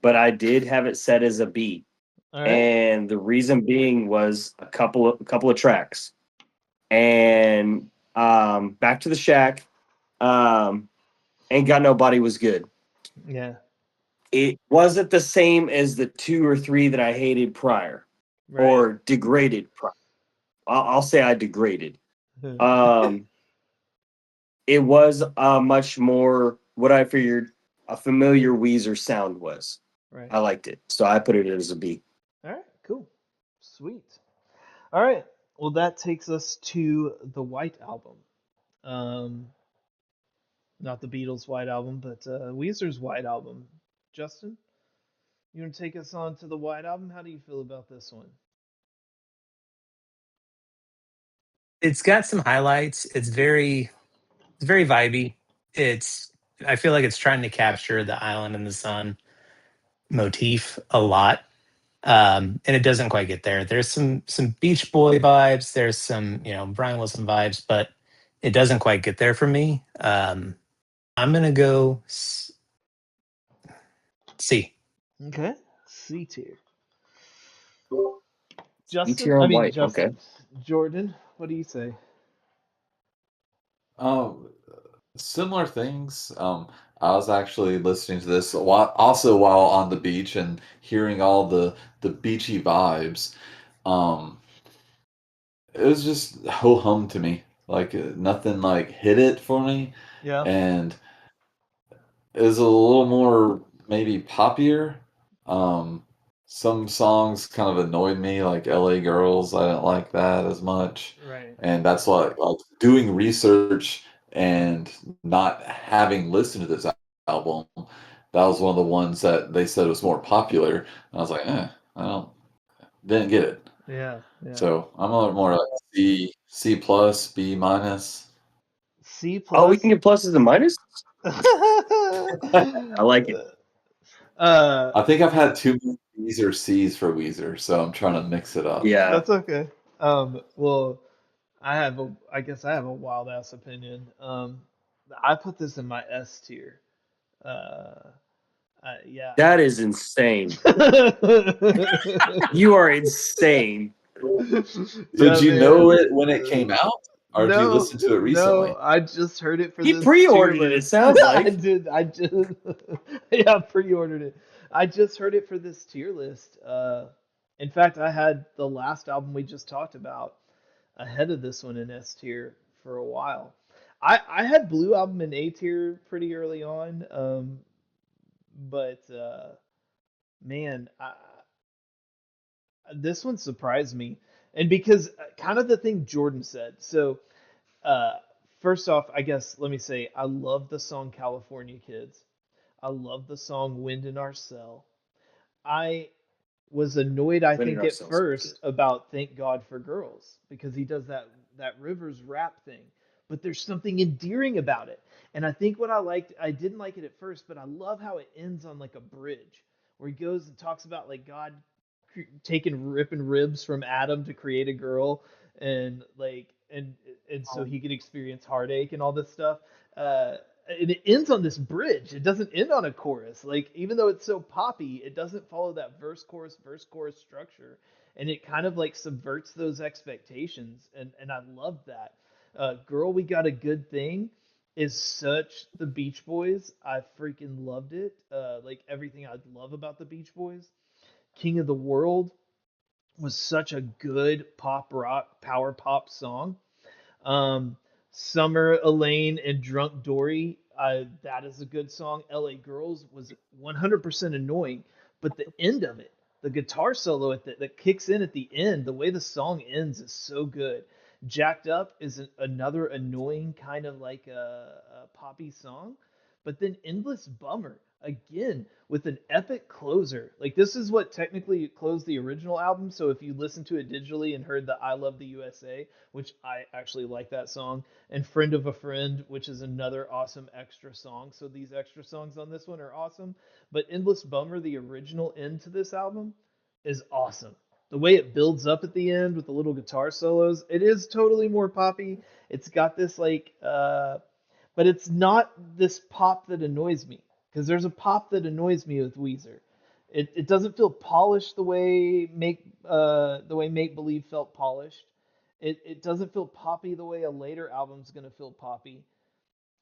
but I did have it set as a B. All right. And the reason being was a couple of tracks. And Back to the Shack, Ain't Got Nobody was good. Yeah. It wasn't the same as the 2 or 3 that I hated prior Right. or degraded prior. I'll say I degraded. Um, it was much more what I figured a familiar Weezer sound was. Right. I liked it, so I put it as a B. All right. Cool. Sweet. All right. Well, that takes us to the White Album. Not the Beatles' White Album, but Weezer's White Album. Justin, you want to take us on to the White Album? How do you feel about this one? It's got some highlights. It's very vibey. It's I feel like it's trying to capture the island in the sun motif a lot. And it doesn't quite get there. There's some Beach Boy vibes, there's some, Brian Wilson vibes, but it doesn't quite get there for me. I'm gonna go C. Okay. C tier. E Justin, tier I on mean White. Okay. Justin, Jordan, what do you say? Um, Similar things. I was actually listening to this also while on the beach and hearing all the beachy vibes. Um, it was just ho hum to me. Like nothing like hit it for me, Yeah. and it was a little more maybe poppier. Um, some songs kind of annoyed me, like "L.A. Girls." I didn't like that as much, Right. and that's like doing research and not having listened to this album. That was one of the ones that they said was more popular, and I was like, I don't didn't get it. Yeah. Yeah. So I'm a little more like C plus, B minus. C Oh, we can plus. get pluses and minuses. I like it. uh, I think I've had too many B's or C's for Weezer, so I'm trying to mix it up. Yeah. that's okay. Well, I guess I have a wild ass opinion. I put this in my S tier. Uh, yeah. That is insane. You are insane. So Yeah, did you know man. it when it came out, or did you No, listen to it no, recently? I just heard it for He this tier pre-ordered it, it list. sounds I like. did. I just, yeah, pre-ordered it. I just heard it for this tier list. In fact, I had the last album we just talked about ahead of this one in S tier for a while. I had Blue Album in A tier pretty early on, but man, this one surprised me, and because kind of the thing Jordan said. So uh, first off, I guess let me say I love the song California Kids. I love the song Wind in Our Cell. I was annoyed, I Winning think, at ourselves. first about Thank God for Girls because he does that Rivers rap thing. But there's something endearing about it. And I think what I didn't like it at first, but I love how it ends on like a bridge where he goes and talks about like God taking ripping ribs from Adam to create a girl and like and so he could experience heartache and all this stuff. And it ends on this bridge. It doesn't end on a chorus. Like even though it's so poppy, it doesn't follow that verse chorus structure, and it kind of like subverts those expectations. And I love that. Girl, we got a good thing is such the Beach Boys. I freaking loved it. Like everything I love about the Beach Boys. King of the World was such a good pop rock power pop song. Um, Summer, Elaine, and Drunk Dory. That is a good song. L.A. Girls was 100% annoying, but the end of it, the guitar solo that kicks in at the end, the way the song ends is so good. Jacked Up is another annoying kind of like a poppy song, but then Endless Bummer again with an epic closer. Like this is what technically closed the original album. So if you listen to it digitally and heard the I Love the USA, which I actually like that song, and Friend of a Friend, which is another awesome extra song. So these extra songs on this one are awesome. But Endless Bummer, the original end to this album, is awesome. The way it builds up at the end with the little guitar solos, it is totally more poppy. It's got this like but it's not this pop that annoys me because there's a pop that annoys me with Weezer. It doesn't feel polished the way Make Believe felt polished. It doesn't feel poppy the way a later album's gonna feel poppy.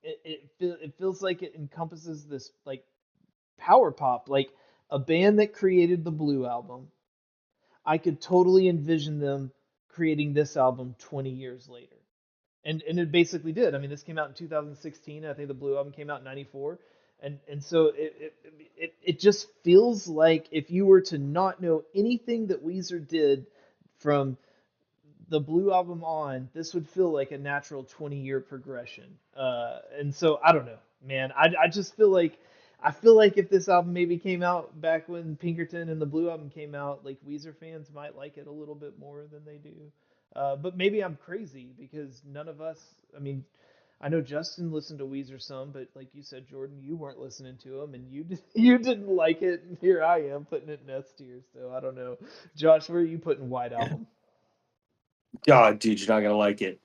It feels like it encompasses this like power pop, like a band that created the Blue album. I could totally envision them creating this album 20 years later. And it basically did. I mean, this came out in 2016. I think the Blue album came out in '94, and so it just feels like if you were to not know anything that Weezer did from the Blue album on, this would feel like a natural 20-year progression. And so I don't know, man. I just feel like if this album maybe came out back when Pinkerton and the Blue album came out, like Weezer fans might like it a little bit more than they do. But maybe I'm crazy because none of us. I mean, I know Justin listened to Weezer some, but like you said, Jordan, you weren't listening to him, and you didn't like it. And here I am putting it in S tier. So I don't know, Josh, where are you putting White Album? God, dude, you're not gonna like it.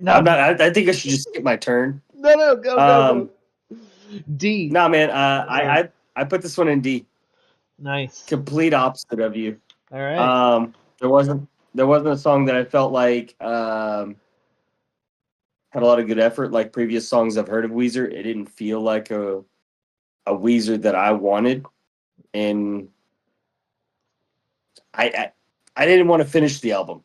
No, I'm not. I think I should just skip my turn. no, go. D. No, man. Uh, I put this one in D. Nice. Complete opposite of you. All right. There wasn't a song that I felt like had a lot of good effort. Like previous songs I've heard of Weezer, it didn't feel like a Weezer that I wanted, and I didn't want to finish the album.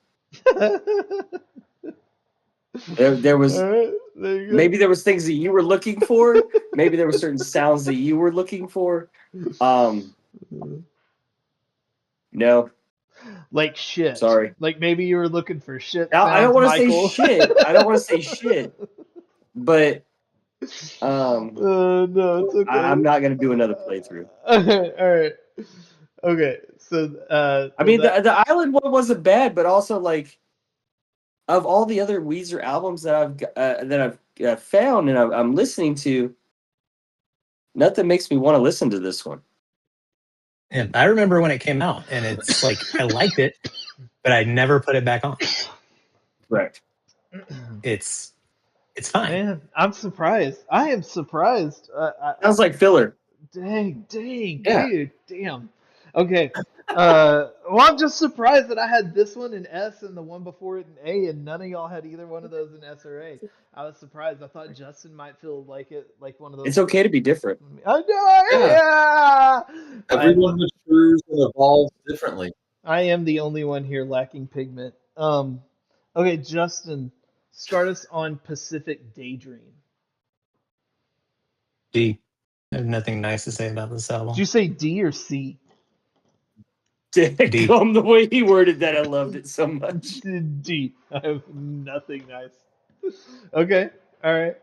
There was All right. There you go. maybe there was things that you were looking for. Maybe there were certain sounds that you were looking for. No, Like shit. sorry. Like maybe you were looking for shit Now, I sounds, don't want to say Michael. shit. I don't want to say shit. But No, it's okay. I'm not gonna do another playthrough. All right. Okay. So I mean, the Island one wasn't bad, but also like of all the other Weezer albums that I've found and I'm listening to, nothing makes me want to listen to this one. And I remember when it came out, and it's like I liked it, but I never put it back on. Correct. It's fine. Man, I'm surprised. I am surprised. Sounds like filler. Dang, Yeah. dude, damn. Okay. Well, I'm just surprised that I had this one in S and the one before it in A, and none of y'all had either one of those in S or A. I was surprised. I thought Justin might feel like it, like one of those. It's okay to be different. I know, yeah. Everyone matures and evolves differently. I am the only one here lacking pigment. Okay, Justin, start us on Pacific Daydream. D. I have nothing nice to say about this album. Did you say D or C? Come the way he worded that, I loved it so much. D. I have nothing nice. Okay, all right.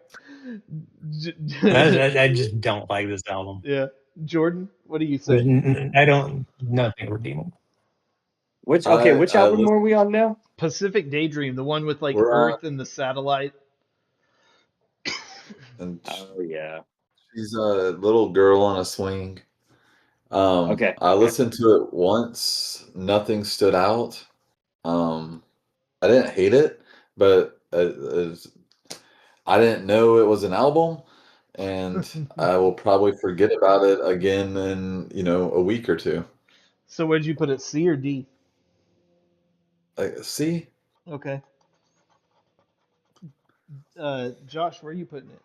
I just don't like this album. Yeah, Jordan, what do you say? I don't. Nothing redeemable. Which I album are we on now? Pacific Daydream, the one with like We're on- Earth and the satellite. And Oh yeah. she's a little girl on a swing. Okay. I listened to it once. Nothing stood out. I didn't hate it, but I didn't know it was an album, and I will probably forget about it again in a week or two. So where'd you put it, C or D? See, Okay. Josh, where are you putting it?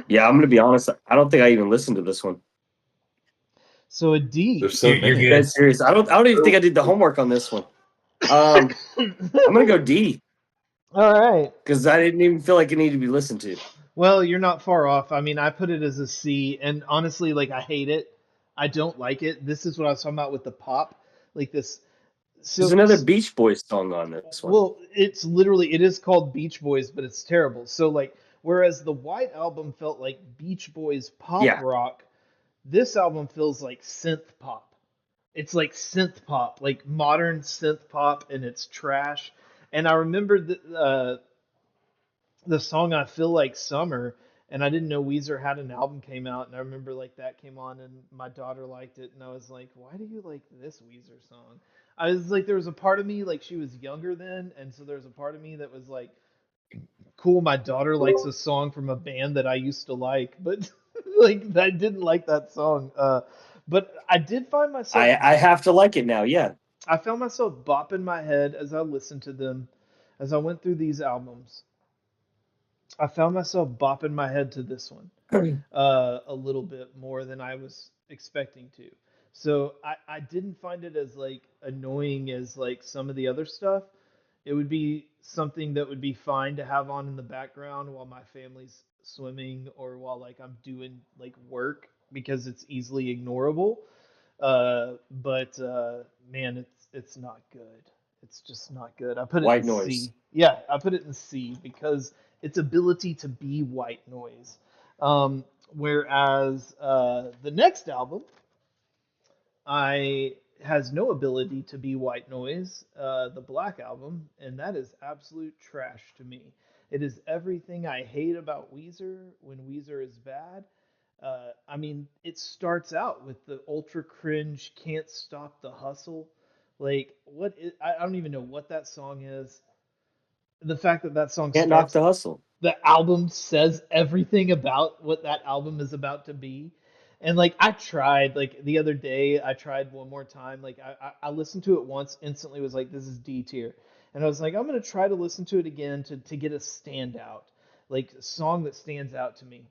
Yeah, I'm gonna be honest. I don't think I even listened to this one. So a D. There's so You're many. good. That's serious. I don't even think I did the homework on this one. I'm gonna go D All right. because I didn't even feel like it needed to be listened to. Well, you're not far off. I mean, I put it as a C, and honestly, like I hate it. I don't like it. This is what I was talking about with the pop, like this. There's So, another Beach Boys song on this one. well, it's literally it is called Beach Boys, but it's terrible. So, like, whereas the White Album felt like Beach Boys pop Yeah. rock, this album feels like synth pop. It's like synth pop, like modern synth pop, and it's trash. And I remember the song "I Feel Like Summer," and I didn't know Weezer had an album came out, and I remember like that came on, and my daughter liked it, and I was like, "Why do you like this Weezer song?" I was like, there was a part of me like she was younger then, and so there was a part of me that was like, "Cool, my daughter likes a song from a band that I used to like," but like I didn't like that song. But I did find myself I have to like it now. Yeah. I found myself bopping my head as I listened to them, as I went through these albums. I found myself bopping my head to this one a little bit more than I was expecting to. So I didn't find it as like annoying as like some of the other stuff. It would be something that would be fine to have on in the background while my family's swimming or while like I'm doing like work because it's easily ignorable. But man, it's not good. It's just not good. I put it in White Noise. C. Yeah, I put it in C because its ability to be white noise. Whereas the next album, I has no ability to be white noise, the Black Album, and that is absolute trash to me. It is everything I hate about Weezer when Weezer is bad. I mean, it starts out with the ultra cringe "Can't Stop the Hustle." Like, I don't even know what that song is. The fact that that song Can't knock starts, the hustle. the album says everything about what that album is about to be. And like I tried, like the other day, I tried one more time. Like I listened to it once, instantly was like, this is D tier. And I was like, I'm gonna try to listen to it again to get a standout, like a song that stands out to me.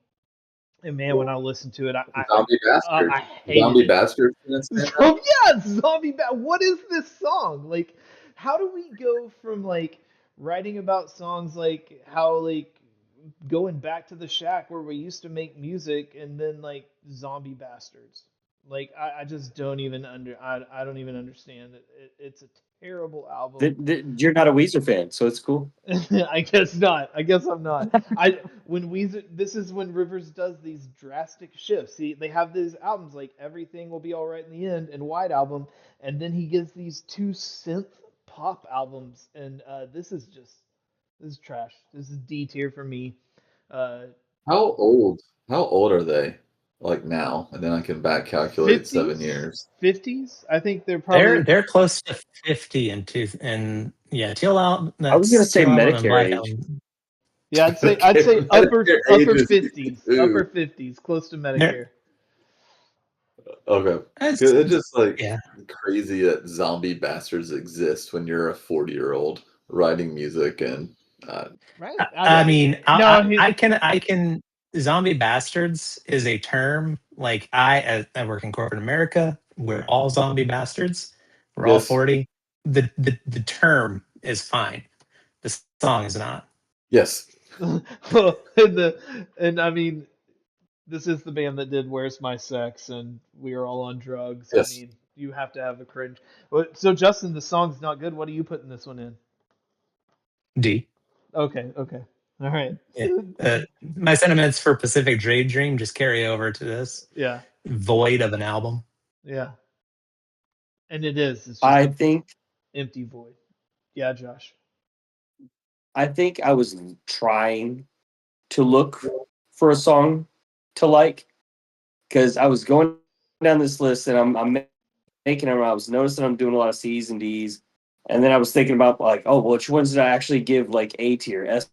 And man, when I listened to it, Zombie Bastard. I hated Zombie it. Bastard. So yeah, What is this song? Like, how do we go from like writing about songs like how like going back to the shack where we used to make music and then like zombie bastards? Like I just don't even I don't even understand it. It's a terrible album. You're not a Weezer fan, so it's cool. I guess not. I guess I'm not. I when Weezer, this is when Rivers does these drastic shifts. See, they have these albums like Everything Will Be All Right in the End and White Album, and then he gives these two synth pop albums, and this is trash. This is D tier for me. Uh, How old? How old are they? Like now, and then I can back calculate 7 50s, years. 50s. I think they're They're probably they're close to 50 and yeah, Teal album, I was gonna that's say Teal album and Medicare Black age. album. yeah. I'd Okay, say Medicare age upper is 50s, 52. upper 50s, close to They're Medicare. Okay. 'Cause it's it's just like yeah. crazy that zombie bastards exist when you're a 40-year-old writing music and Right. I I mean, mean, no, I can zombie bastards is a term. Like I work in corporate America. We're all zombie bastards. We're all yes, 40. The term is fine. The song is not. yes, and I mean, this is the band that did "Where's My Sex," and we are all on drugs. I yes. mean, you have to have a cringe. So Justin, the song's not good. What are you putting this one in? D. Okay, okay, all right. Yeah. My sentiments for Pacific Daydream just carry over to this Yeah, void of an album. yeah, and it is. It's just I an think empty void. Yeah, Josh. I think I was trying to look for a song to like because I was going down this list and I'm making them. I was noticing I'm doing a lot of C's and D's, and then I was thinking about like, oh, which ones did I actually give like A tier, S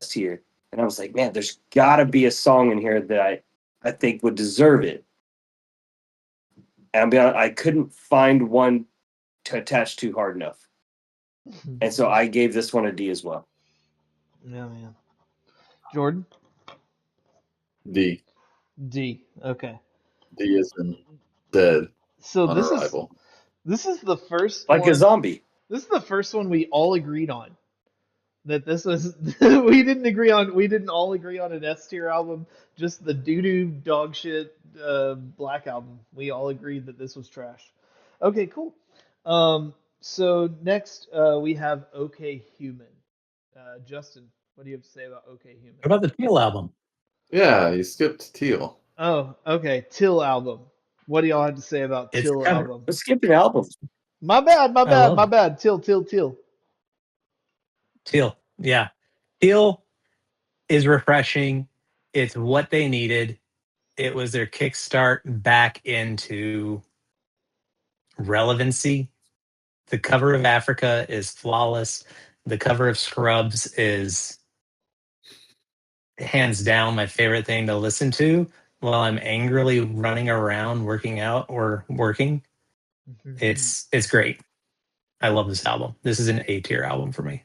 tier, and I was like, man, there's got to be a song in here that I think would deserve it. And I'll be honest, I couldn't find one to attach to hard enough, and so I gave this one a D as well. Yeah, man. Jordan. D. D. Okay. D is in dead So on arrival. this is the first Like a one. zombie. This is the first one we all agreed on. That this was we didn't all agree on an S tier album, just the doo doo dog shit Black album. We all agreed that this was trash. Okay, cool. So next we have OK Human. Justin, what do you have to say about OK Human? What about the Teal album? Yeah, you skipped Teal. Oh, okay, Till album. What do y'all have to say about It's Till kind of album? Let's skip an album. My bad, my I bad, love my it. bad. Till. Teal. Yeah. Teal is refreshing. It's what they needed. It was their kickstart back into relevancy. The cover of Africa is flawless. The cover of Scrubs is hands down my favorite thing to listen to while I'm angrily running around working out or working. It's great. I love this album. This is an A tier album for me.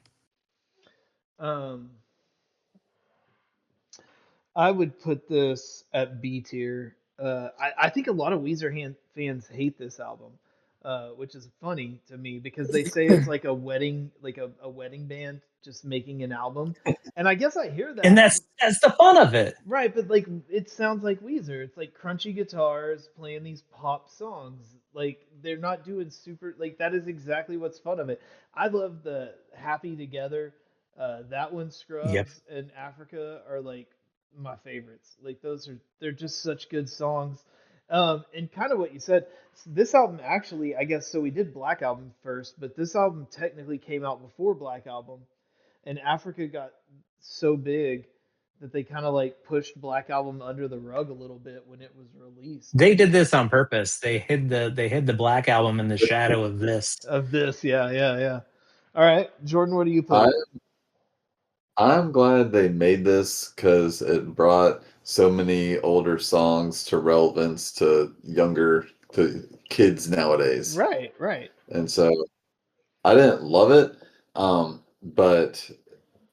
um, I would put this at B tier. I think a lot of fans hate this album, which is funny to me because they say it's like a wedding, a wedding band just making an album, and I guess I hear And that. that's the fun of it. Right, but like it sounds like Weezer. It's like crunchy guitars playing these pop songs. Like they're not doing super like that is exactly what's fun of it. I love the Happy Together. That one Yep. Scrubs and Africa are like my favorites. Like they're just such good songs. And kind of what you said, this album actually, I guess so we did Black Album first, but this album technically came out before Black Album and Africa got so big that they kind of like pushed Black Album under the rug a little bit when it was released. They did this on purpose. They hid the Black Album in the shadow of this. Of this, yeah. All right, Jordan, what do you put I it? I'm glad they made this because it brought so many older songs to relevance to kids nowadays. Right. And so I didn't love it, but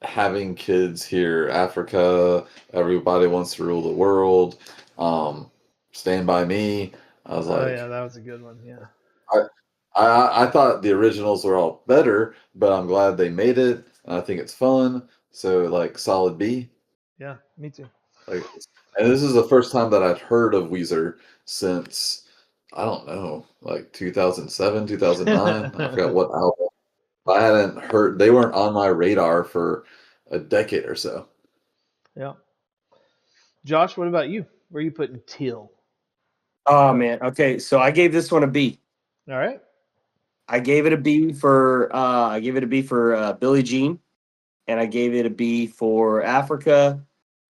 having kids hear Africa, everybody wants to rule the world, um, Stand by Me. I was Oh yeah, like, that was a good one. Yeah. I, I thought the originals were all better, but I'm glad they made it, and I think it's fun. So like solid B. Yeah, me too. Like, and this is the first time that I'd heard of Weezer since I don't know, like 2007, 2009. I forgot what album. I hadn't heard. They weren't on my radar for a decade or so. Yeah. Josh, what about you? Where are you putting Teal? Oh man. Okay, so I gave this one a B. All right. I gave it a B for Billie Jean, and I gave it a B for Africa.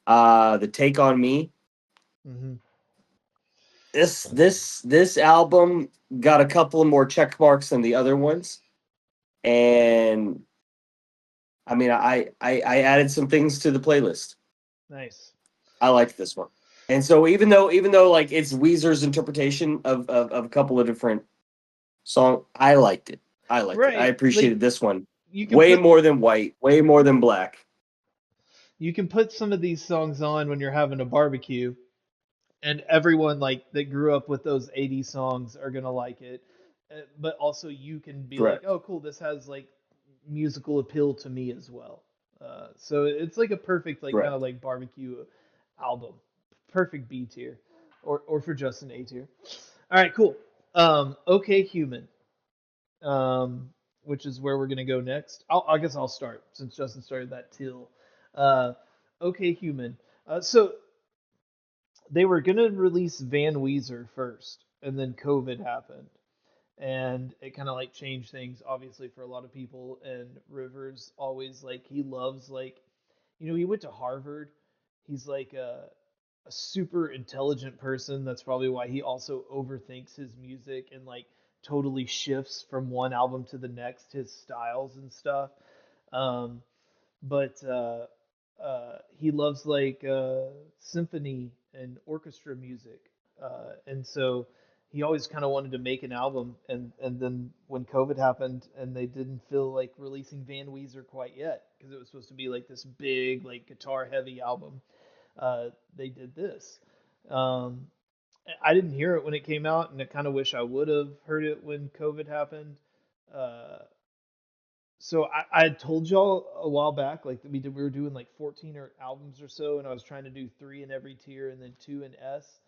The Take on Me. Mm-hmm. This album got a couple of more check marks than the other ones, and I mean I added some things to the playlist. Nice. I liked this one, and so even though like it's Weezer's interpretation of a couple of different songs, I liked it. I liked it. I Right. Like appreciated this one you can way put more than White, way more than Black. you can put some of these songs on when you're having a barbecue and everyone like that grew up with those 80s songs are gonna like it. But also you can be like, Correct. oh, cool, this has like musical appeal to me as well. So it's like a perfect like kind of Correct. like barbecue album, perfect B tier, or for Justin A tier. All right, cool. Okay, Human, which is where we're gonna go next. I guess I'll start since Justin started that till. Uh, okay, Human. So they were gonna release Van Weezer first, and then COVID happened, and it kind of like changed things, obviously for a lot of people. And Rivers always like he loves like, he went to Harvard. He's like a super intelligent person. That's probably why he also overthinks his music and like totally shifts from one album to the next, his styles and stuff. Um, but he loves like symphony and orchestra music, and so he always kind of wanted to make an album. And then when COVID happened and they didn't feel like releasing Van Weezer quite yet because it was supposed to be like this big like guitar heavy album, they did this. Um, I didn't hear it when it came out, and I kind of wish I would have heard it when COVID happened. Uh, so I had told y'all a while back, like we were doing like 14 or albums or so, and I was trying to do 3 in every tier and then 2 in S.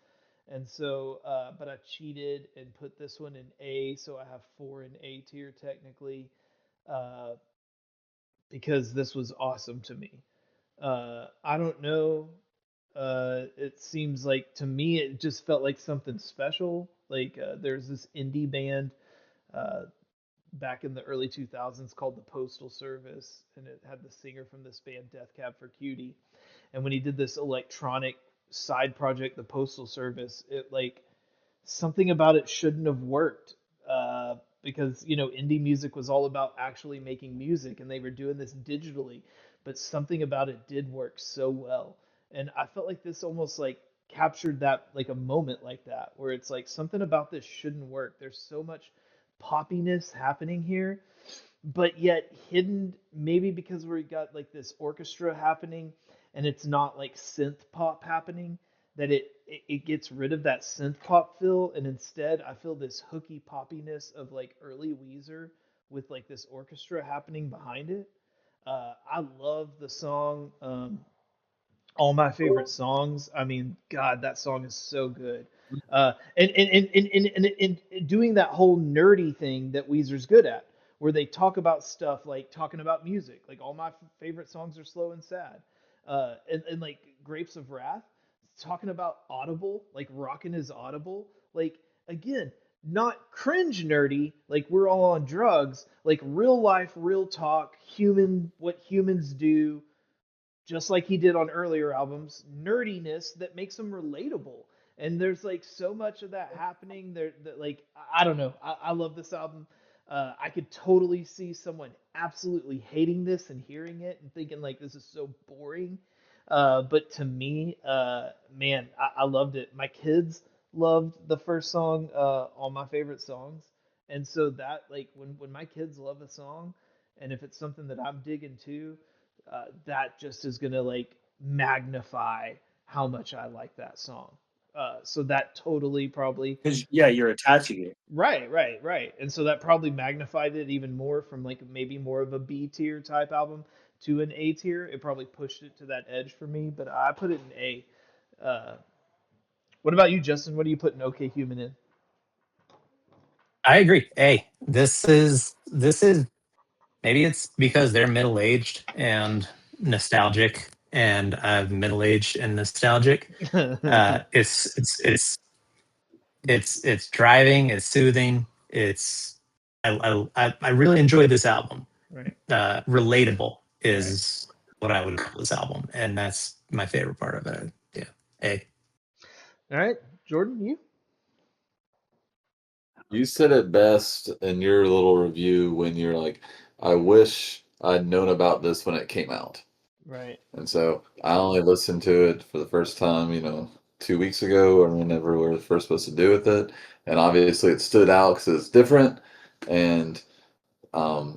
And so, but I cheated and put this one in A, so I have 4 in A tier technically, uh, because this was awesome to me. I don't know. It seems like to me, it just felt like something special. Like there's this indie band uh, back in the early 2000s called the Postal Service, and it had the singer from this band, Death Cab for Cutie. And when he did this electronic side project, the Postal Service, it like something about it shouldn't have worked, because indie music was all about actually making music, and they were doing this digitally, but something about it did work so well. And I felt like this almost like captured that, like a moment like that where it's like something about this shouldn't work. There's so much poppiness happening here, but yet hidden, maybe because we got like this orchestra happening and it's not like synth pop happening, that it gets rid of that synth pop feel, and instead I feel this hooky poppiness of like early Weezer with like this orchestra happening behind it. I love the song, all my favorite songs. I mean, God, that song is so good. And doing that whole nerdy thing that Weezer's good at, where they talk about stuff like talking about music. Like all my favorite songs are slow and sad. And like Grapes of Wrath, talking about Audible, like rocking his Audible. Like again, not cringe nerdy, like we're all on drugs, like real life, real talk, human, what humans do, just like he did on earlier albums, nerdiness that makes them relatable. And there's like so much of that happening there that like I don't know. I love this album. I could totally see someone absolutely hating this and hearing it and thinking like this is so boring. But to me, man, I loved it. My kids loved the first song, all my favorite songs. And so that like when my kids love a song, and if it's something that I'm digging too, that just is gonna like magnify how much I like that song. So that totally probably Because yeah, you're attaching it. right. And so that probably magnified it even more from like maybe more of a B tier type album to an A tier. It probably pushed it to that edge for me, but I put it in A. Uh, what about you, Justin? What do you put in OK Human in? I agree. Hey, this is maybe it's because they're middle aged and nostalgic, and I'm middle aged and nostalgic. It's driving. It's soothing. It's I really enjoyed this album. Right, Relatable right. is what I would call this album, and that's my favorite part of it. Yeah. Hey, All right, Jordan, you? You said it best in your little review when you're like, I wish I'd known about this when it came out. Right. And so I only listened to it for the first time, 2 weeks ago or whenever we were first supposed to do with it. And obviously it stood out because it's different. And I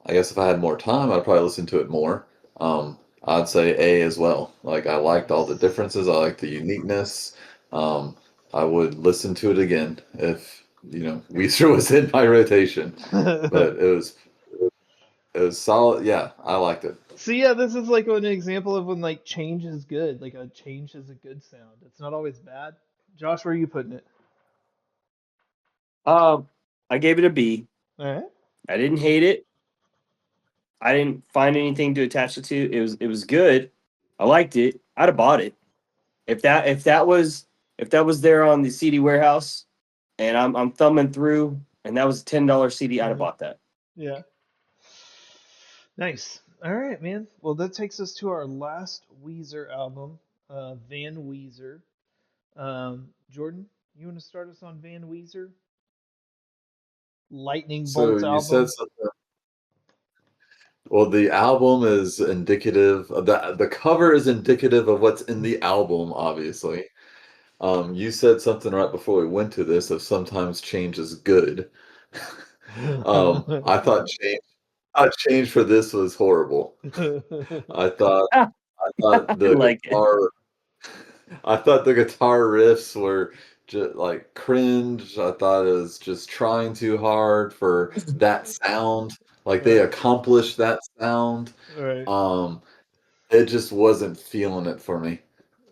guess if I had more time, I'd probably listen to it more. I'd say A as well. Like I liked all the differences. I liked the uniqueness. Um, I would listen to it again if Weezer was in my rotation. But it was solid. Yeah, I liked it. So yeah, this is like an example of when like change is good. Like a change is a good sound. It's not always bad. Josh, where are you putting it? I gave it a B. All right. I didn't hate it. I didn't find anything to attach it to. It was good. I liked it. I'd have bought it. If that was there on the CD warehouse and I'm thumbing through and that was a $10 CD, I'd have bought that. Yeah. Nice. All right, man. Well, that takes us to our last Weezer album, Van Weezer. Jordan, you want to start us on Van Weezer? Lightning So Bolt you said album. something. Well, the album is indicative of the cover is indicative of what's in the album, obviously. You said something right before we went to this of sometimes change is good. I thought change for this was horrible. I thought Ah, I thought I the like it. guitar I thought the guitar riffs were just like cringe. I thought it was just trying too hard for that sound. Like they Right. accomplished that sound. Right. Um, it just wasn't feeling it for me.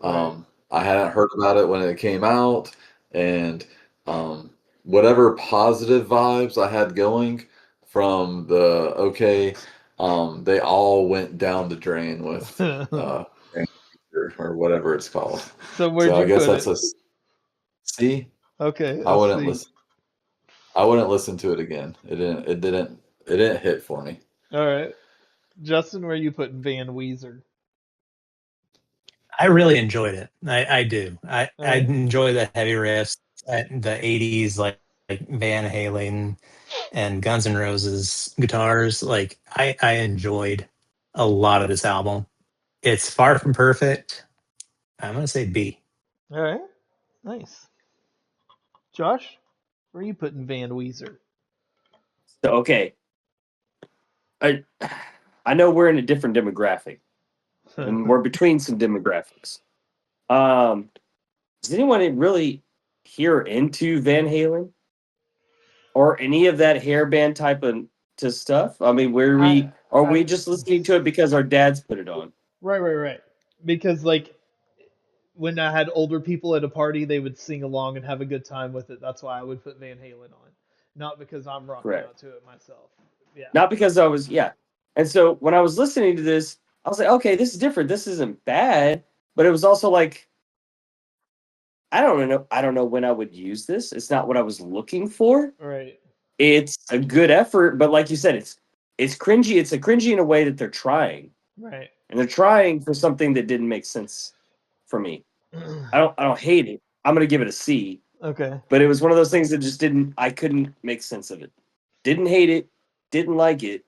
Right. I hadn't heard about it when it came out, and um, whatever positive vibes I had going from the okay, they all went down the drain with or whatever it's called. So where'd So I you guess put that's it? a C. Okay, I a wouldn't C. listen. I wouldn't listen to it again. It didn't. It didn't. It didn't hit for me. All right. Justin, where you putting Van Weezer? I really enjoyed it. I do. All I right. enjoy the heavy riffs, the '80s like Van Halen and Guns N' Roses guitars. Like I enjoyed a lot of this album. It's far from perfect. I'm gonna say B. All right. Nice. Josh, where you putting Van Weezer? So okay, I I know we're in a different demographic, and we're between some demographics. Um, is anyone really here into Van Halen or any of that hair band type of to stuff? I mean, were I we are I we just listening to it because our dads put it on? right. Because like when I had older people at a party, they would sing along and have a good time with it. That's why I would put Van Halen on, not because I'm rocking Correct. out to it myself. Yeah. Not because I was, yeah. And so when I was listening to this, I was like, okay, this is different. This isn't bad, but it was also like, I don't know. I don't know when I would use this. It's not what I was looking for. Right. It's a good effort, but like you said, it's cringy. It's a cringy in a way that they're trying, Right. and they're trying for something that didn't make sense for me. I don't hate it. I'm gonna give it a C, Okay. but it was one of those things that just didn't. I couldn't make sense of it. Didn't hate it. Didn't like it.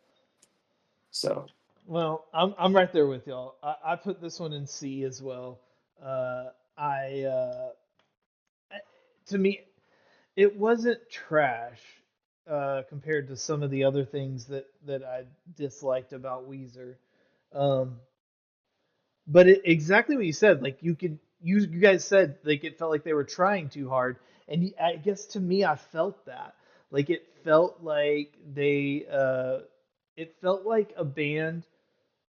So Well, I'm right there with y'all. I put this one in C as well. Uh, I to me, it wasn't trash compared to some of the other things that I disliked about Weezer. Um, but exactly what you said, like you guys said like it felt like they were trying too hard, and I guess to me I felt that like it felt like a band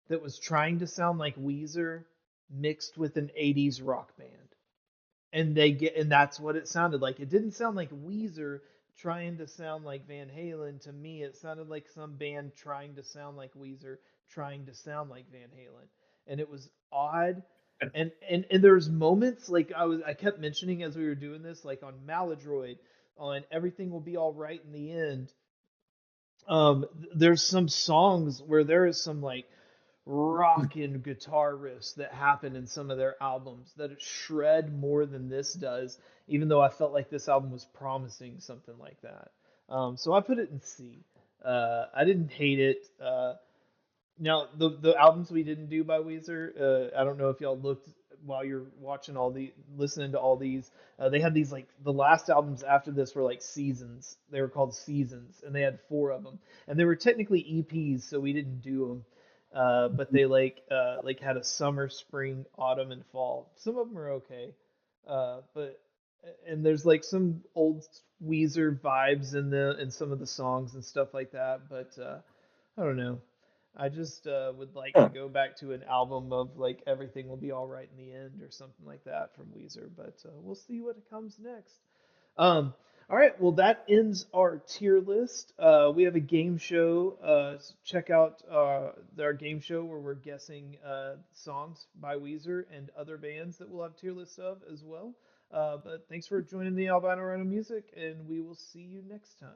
that was trying to sound like Weezer mixed with an 80s rock band. And that's what it sounded like. It didn't sound like Weezer trying to sound like Van Halen. To me, it sounded like some band trying to sound like Weezer, trying to sound like Van Halen. And it was odd. And there's moments like I kept mentioning as we were doing this, like on Maladroit, on Everything Will Be All Right in the End. There's some songs where there is some like rockin' guitar riffs that happen in some of their albums that shred more than this does, even though I felt like this album was promising something like that. So I put it in C. I didn't hate it. Now the albums we didn't do by Weezer, I don't know if y'all looked while you're watching listening to all these. They had these like the last albums after this were like seasons. They were called seasons, and they had four of them, and they were technically EPs, so we didn't do them. But they like had a summer, spring, autumn, and fall. Some of them are okay, but and there's like some old Weezer vibes in some of the songs and stuff like that. But I don't know. I just would like to huh. go back to an album of like Everything Will Be All Right in the End or something like that from Weezer, but we'll see what comes next. All right, well that ends our tier list. We have a game show. Check out our game show where we're guessing songs by Weezer and other bands that we'll have tier lists of as well. But thanks for joining the Albino Rhino Music, and we will see you next time.